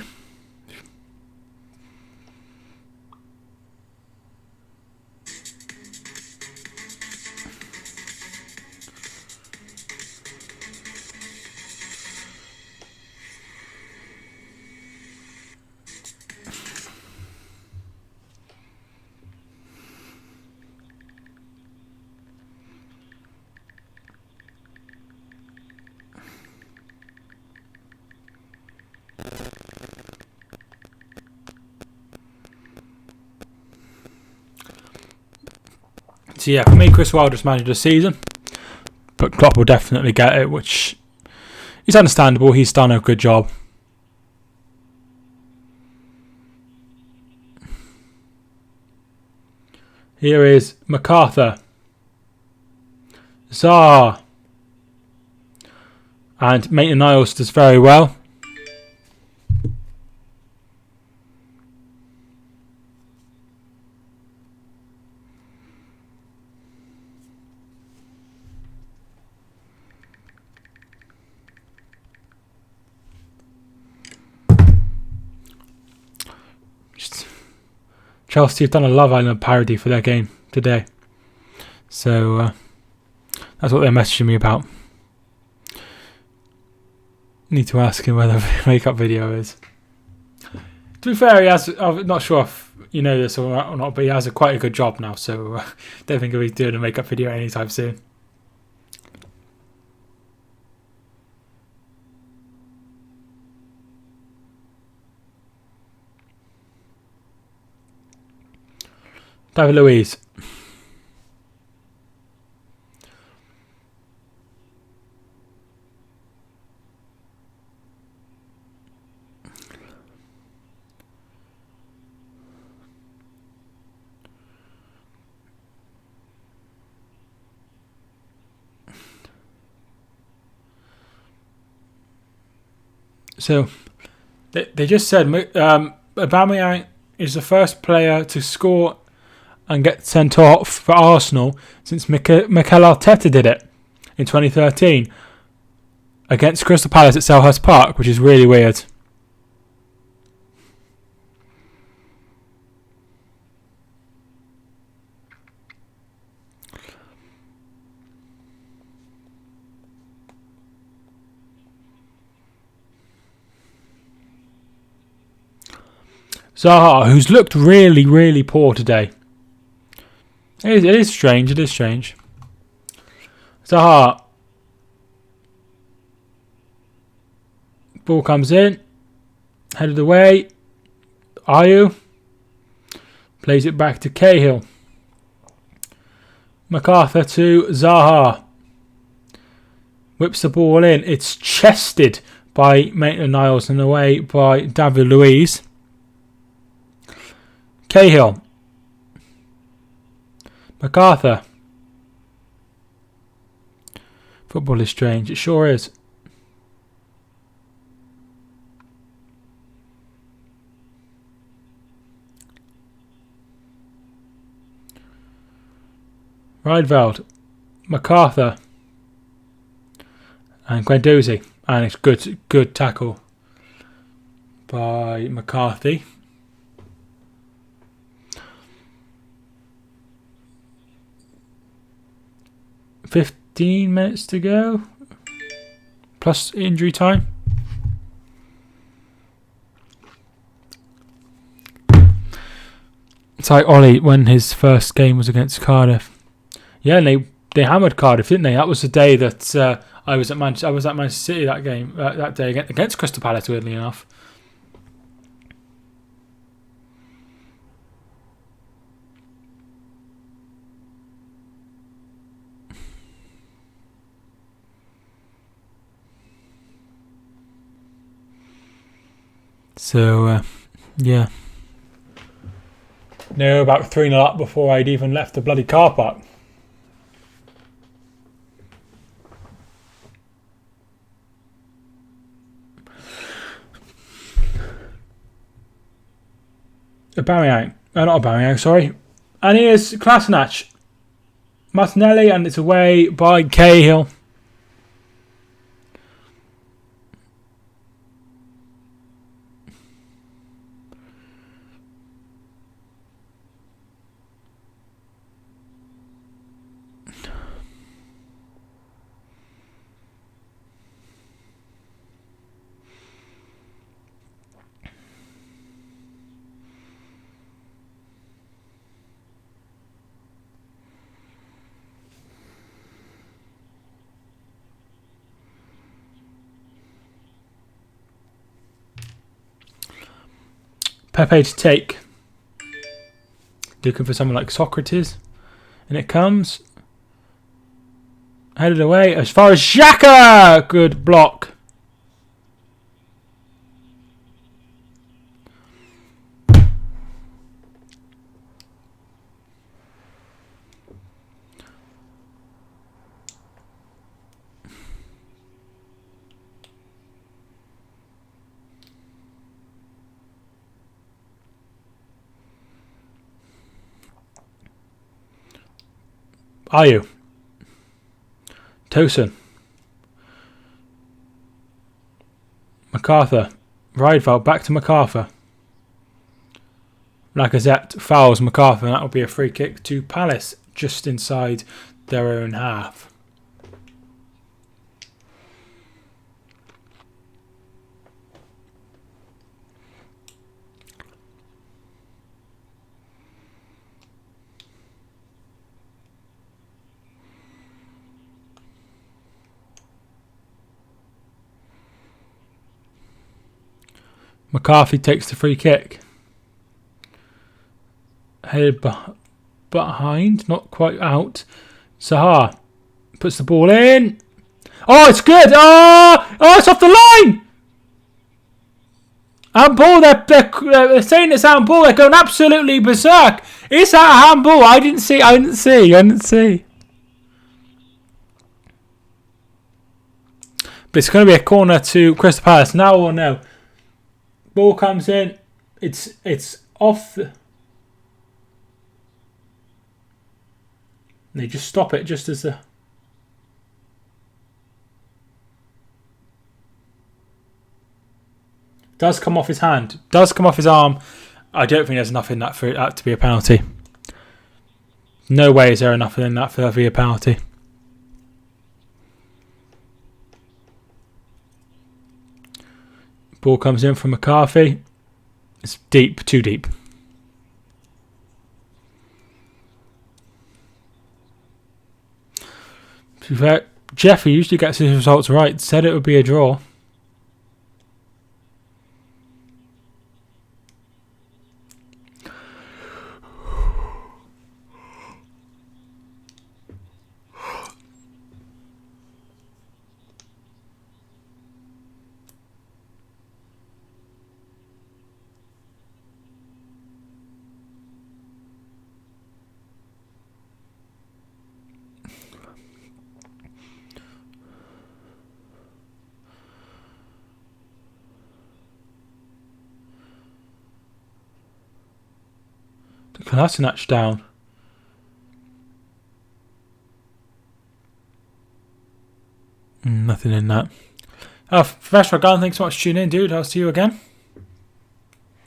So yeah, for me, Chris Wilder's manager of the season, but Klopp will definitely get it, which is understandable. He's done a good job. Here is MacArthur, Zaha, and Maitland-Niles does very well. Chelsea have done a Love Island parody for their game today. So that's what they're messaging me about. Need to ask him whether the makeup video is. To be fair, he has. I'm not sure if you know this or not, but he has quite a good job now, so don't think he'll be doing a makeup video anytime soon. David Luiz. So they just said Aubameyang is the first player to score and get sent off for Arsenal since Mikel Arteta did it in 2013 against Crystal Palace at Selhurst Park, which is really weird. Zaha, who's looked really, really poor today. It is strange. It is strange. Zaha. Ball comes in. Headed away. Ayew. Plays it back to Cahill. MacArthur to Zaha. Whips the ball in. It's chested by Maitland-Niles and away by David Luiz. Cahill. MacArthur. Football is strange. It sure is. Rydveld. MacArthur. And Guendouzi. And it's good tackle by McCarthy. 15 minutes to go, plus injury time. It's like Ollie when his first game was against Cardiff. Yeah, and they hammered Cardiff, didn't they? That was the day that I was at Manchester City that game that day against Crystal Palace. Weirdly enough. So, yeah. No, about 3-0 up before I'd even left the bloody car park. Aubameyang. Not Aubameyang, sorry. And here's Kolasinac. Martinelli, and it's away by Cahill. Pepe to take. Looking for someone like Socrates. And it comes. Headed away as far as Xhaka! Good block. Ayew. Tosin. MacArthur. Rydveld back to MacArthur. Lacazette fouls McCarthy, and that will be a free kick to Palace just inside their own half. McCarthy takes the free kick. Headed behind, not quite out. Zaha puts the ball in. Oh, it's good. Oh, it's off the line. Handball. They're saying it's handball. They're going absolutely berserk. Is that a handball? I didn't see. But it's going to be a corner to Crystal Palace. Now or no. Ball comes in. It's off. They just stop it just as the... Does come off his hand. Does come off his arm. I don't think there's enough in that for that to be a penalty. No way is there enough in that for that to be a penalty. Ball comes in from McCarthy. It's deep, too deep. To be fair, Jeffrey usually gets his results right. Said it would be a draw. Kolasinac down. Nothing in that. Professor Gunn, thanks so much for tuning in, dude. I'll see you again.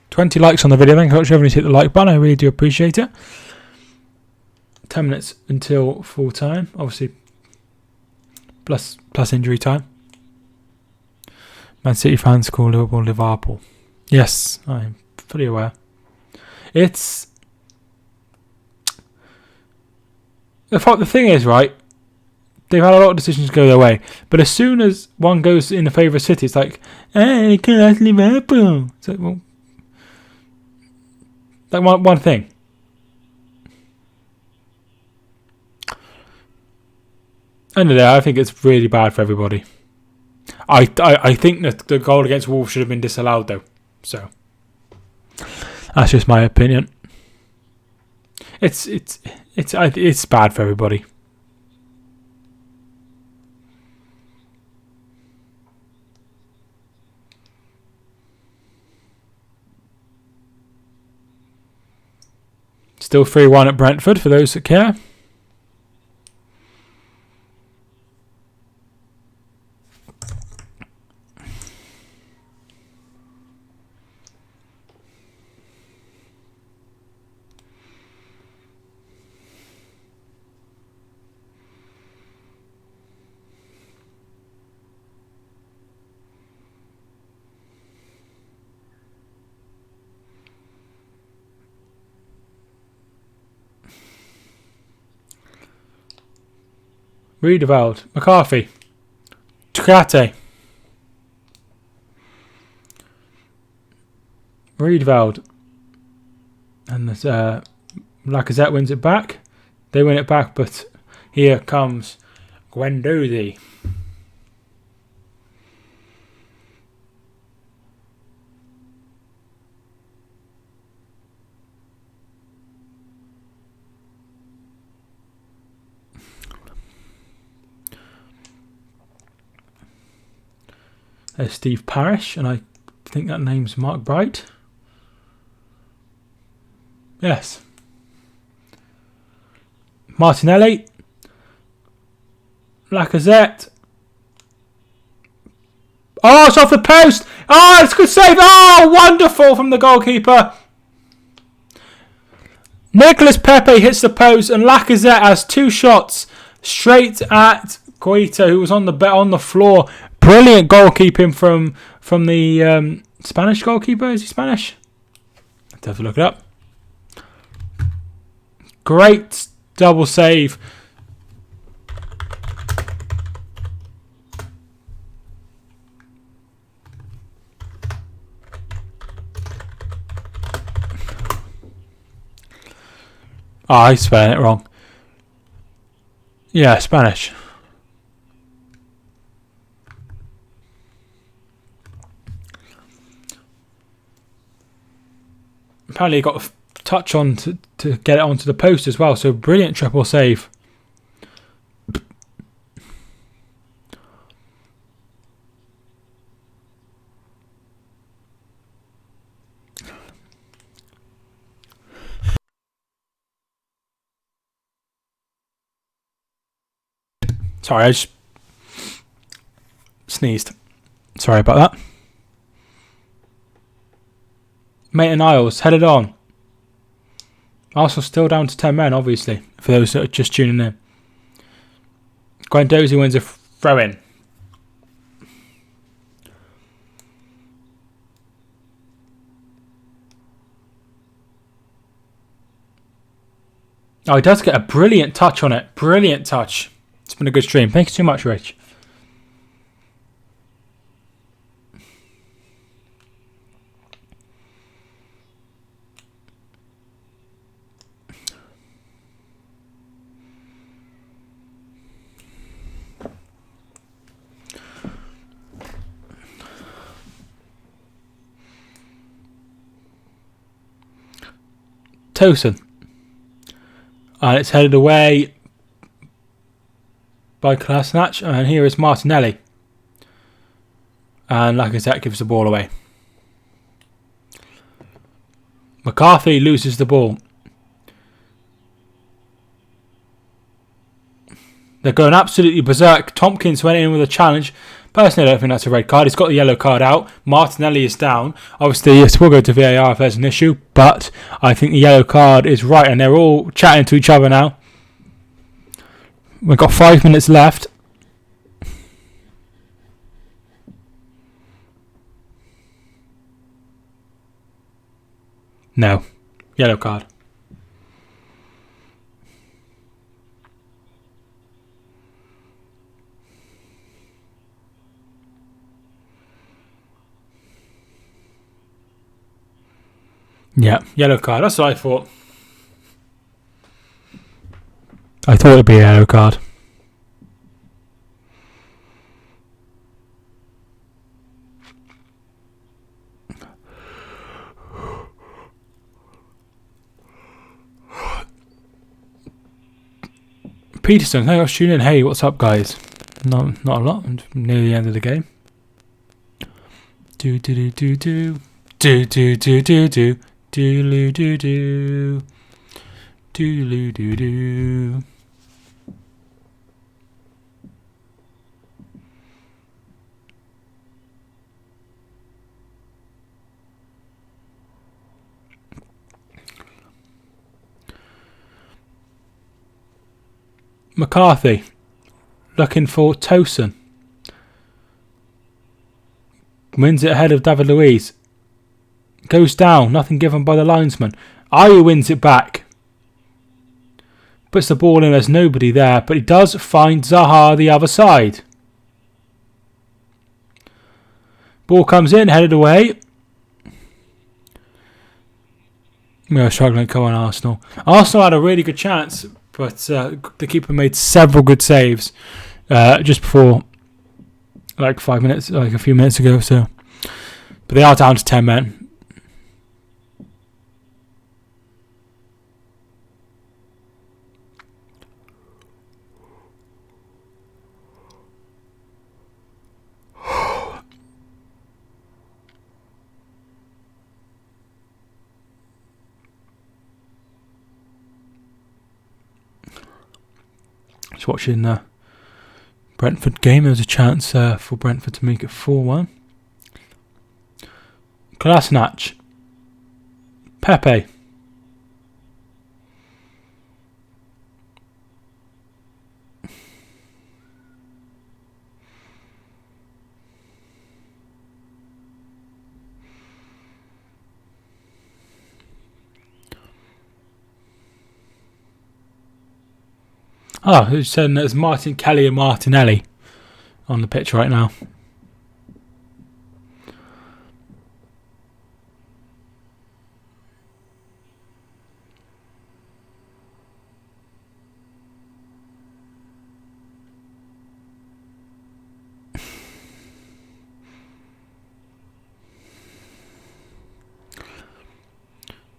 20 likes on the video. Thank you so much for everyone who's hit the like button. I really do appreciate it. 10 minutes until full time. Obviously, plus injury time. Man City fans call Liverpool. Yes, I'm fully aware. It's... The thing is, right, they've had a lot of decisions go their way, but as soon as one goes in the favour of City, it's like, hey, that's Liverpool. So, well, like one thing. End of the day, I think it's really bad for everybody. I think that the goal against Wolves should have been disallowed, though. So that's just my opinion. It's bad for everybody. Still 3-1 at Brentford for those that care. Redeveld, McCarthy, Tukate, Redeveld, and there's Lacazette wins it back. They win it back, but here comes Guendouzi. There's Steve Parish, and I think that name's Mark Bright. Yes. Martinelli. Lacazette. Oh, it's off the post. Oh, it's a good save. Oh, wonderful from the goalkeeper. Nicolas Pepe hits the post, and Lacazette has 2 shots straight at Guaita, who was on the floor. Brilliant goalkeeping from the Spanish goalkeeper. Is he Spanish? Let's have to look it up. Great double save. Oh, I spelled it wrong. Yeah, Spanish. Apparently he got a touch on to get it onto the post as well. So brilliant triple save. Sorry, I just sneezed. Sorry about that. Maitland-Niles headed on. Arsenal still down to 10 men, obviously, for those that are just tuning in. Guendouzi wins a throw-in. Oh, he does get a brilliant touch on it. Brilliant touch. It's been a good stream. Thanks so much, Rich. Tosin. And it's headed away by Kolasinac, and here is Martinelli. And Lacazette gives the ball away. McCarthy loses the ball. They're going absolutely berserk. Tompkins went in with a challenge. Personally, I don't think that's a red card. He's got the yellow card out. Martinelli is down. Obviously, yes, we'll go to VAR if there's an issue, but I think the yellow card is right, and they're all chatting to each other now. We've got 5 minutes left. No. Yellow card. Yeah, yellow card. That's what I thought. I thought it'd be a yellow card. Peterson, thank you for tuning in. Hey, what's up, guys? Not a lot. I'm near the end of the game. Do do do do do do do do do do. Do do do do do do. McCarthy looking for Tosin. Wins it ahead of David Luiz. Goes down, nothing given by the linesman. Ayew wins it back. Puts the ball in, there's nobody there, but he does find Zaha the other side. Ball comes in, headed away. We are struggling to come on Arsenal. Arsenal had a really good chance, but the keeper made several good saves just before, like 5 minutes, like a few minutes ago. So, but they are down to 10 men. Just watching the Brentford game. There was a chance for Brentford to make it 4-1. Kolasinac. Pepe. Oh, who's saying there's Martin Kelly and Martinelli on the pitch right now?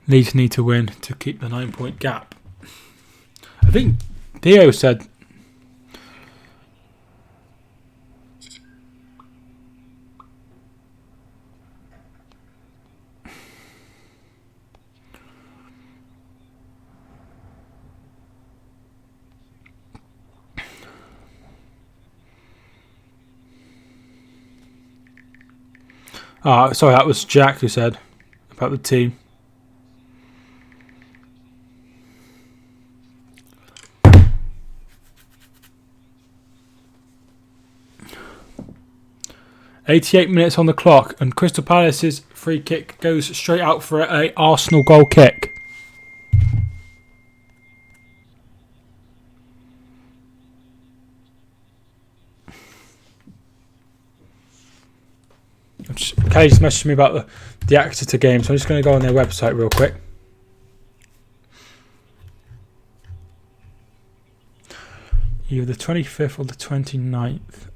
Leeds need to win to keep the 9-point gap. I think Theo said sorry, that was Jack who said about the team. "88 minutes on the clock, and Crystal Palace's free kick goes straight out for a Arsenal goal kick." Kelly just messaged me about the Exeter game, so I'm just going to go on their website real quick. Either the 25th or the 29th.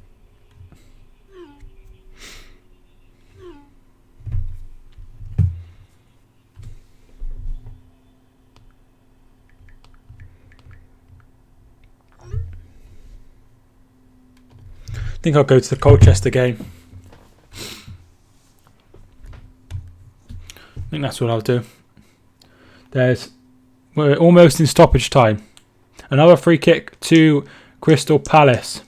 I think I'll go to the Colchester game. I think that's what I'll do. We're almost in stoppage time. Another free kick to Crystal Palace.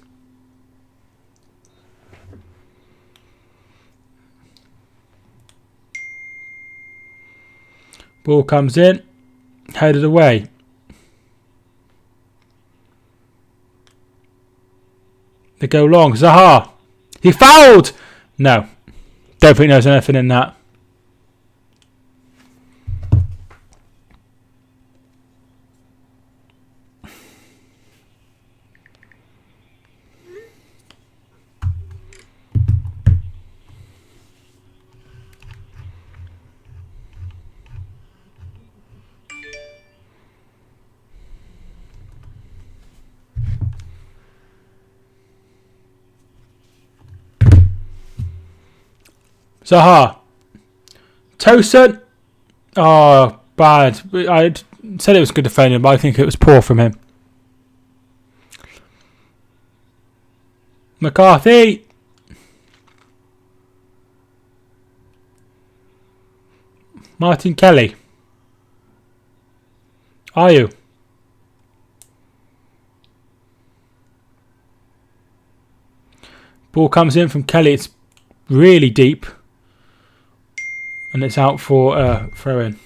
Ball comes in, headed away. They go long. Zaha. He fouled! No. Don't think there's anything in that. Zaha. Tosin. Oh, bad. I said it was good defending, but I think it was poor from him. McCarthy. Martin Kelly. Are you? Ball comes in from Kelly. It's really deep. And it's out for throw in.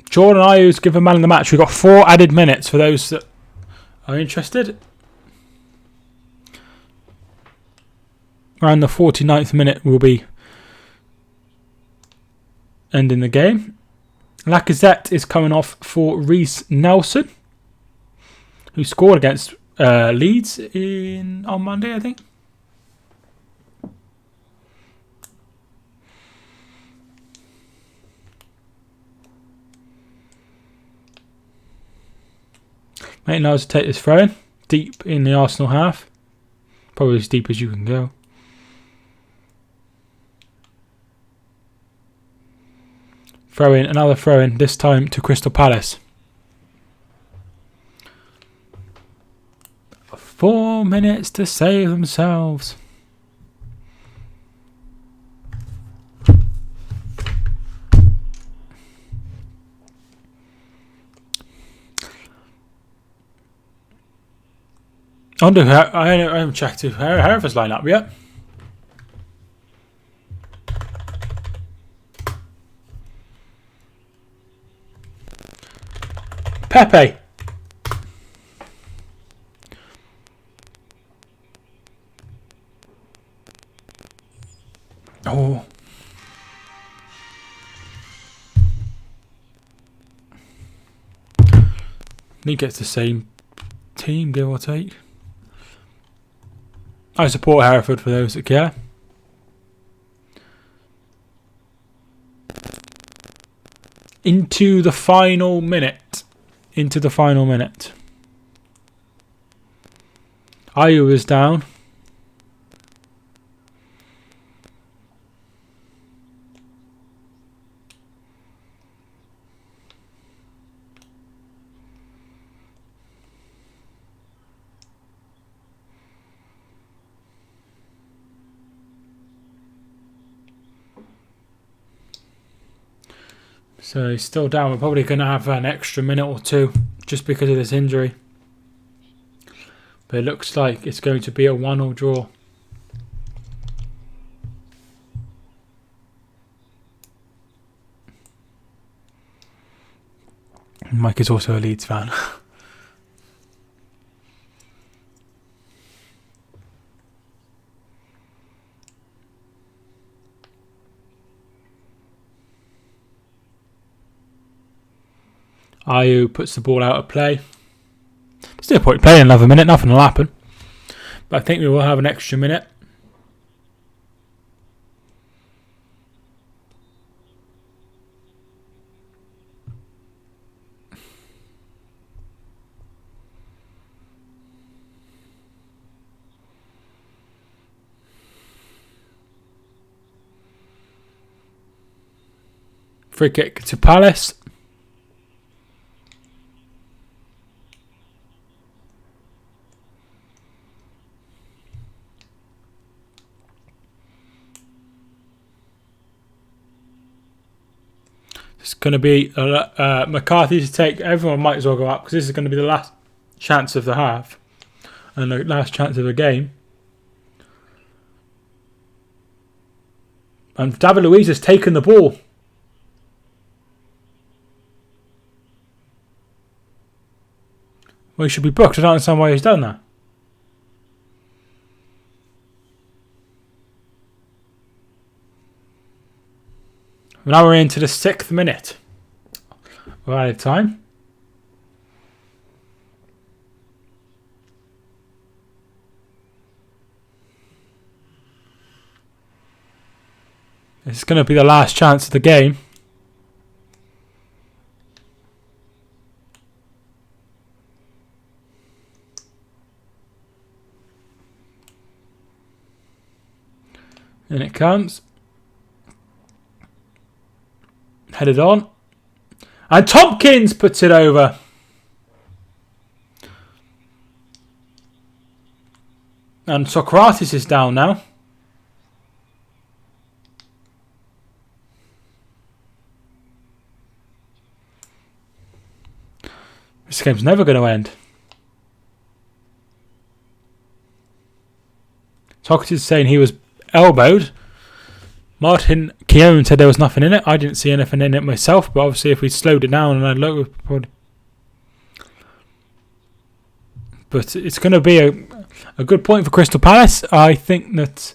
Jordan Ayew's given man of the match. We've got 4 added minutes for those that are interested. Around the 49th minute we'll be ending the game. Lacazette is coming off for Reece Nelson, who scored against Leeds on Monday, I think. Maitland-Niles to take this throw in deep in the Arsenal half, probably as deep as you can go. Another throw in, this time to Crystal Palace. 4 minutes to save themselves. I haven't checked if Hereford's line up yet. Pepe. Oh. He gets the same team, give or take. I support Hereford for those that care. Into the final minute. Ayew is down. So he's still down. We're probably going to have an extra minute or two just because of this injury. But it looks like it's going to be a 1-1 draw. Mike is also a Leeds fan. Ayew puts the ball out of play. There's no point playing another minute, nothing will happen. But I think we will have an extra minute. Free kick to Palace. It's going to be McCarthy to take. Everyone might as well go up because this is going to be the last chance of the half and the last chance of the game. And David Luiz has taken the ball. Well, he should be booked. I don't understand why he's done that. Now we're into the 6th minute. We're out of time. It's going to be the last chance of the game. And it comes. Headed on. And Tompkins puts it over. And Socrates is down now. This game's never going to end. Socrates is saying he was elbowed. Martin Keown said there was nothing in it. I didn't see anything in it myself, but obviously if we slowed it down and I look, but it's going to be a good point for Crystal Palace. I think that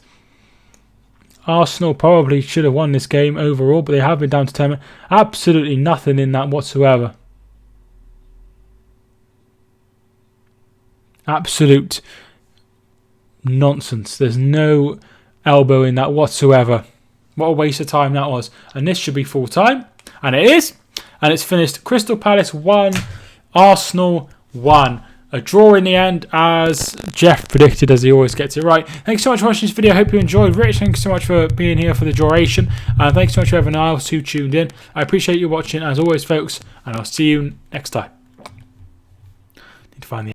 Arsenal probably should have won this game overall, but they have been down to 10. Absolutely nothing in that whatsoever. Absolute nonsense. There's no elbow in that whatsoever. What a waste of time that was. And this should be full time. And it is. And it's finished Crystal Palace 1, Arsenal 1. A draw in the end, as Jeff predicted, as he always gets it right. Thanks so much for watching this video. I hope you enjoyed. Rich, thanks so much for being here for the duration. And thanks so much for everyone else who tuned in. I appreciate you watching, as always, folks. And I'll see you next time. Need to find the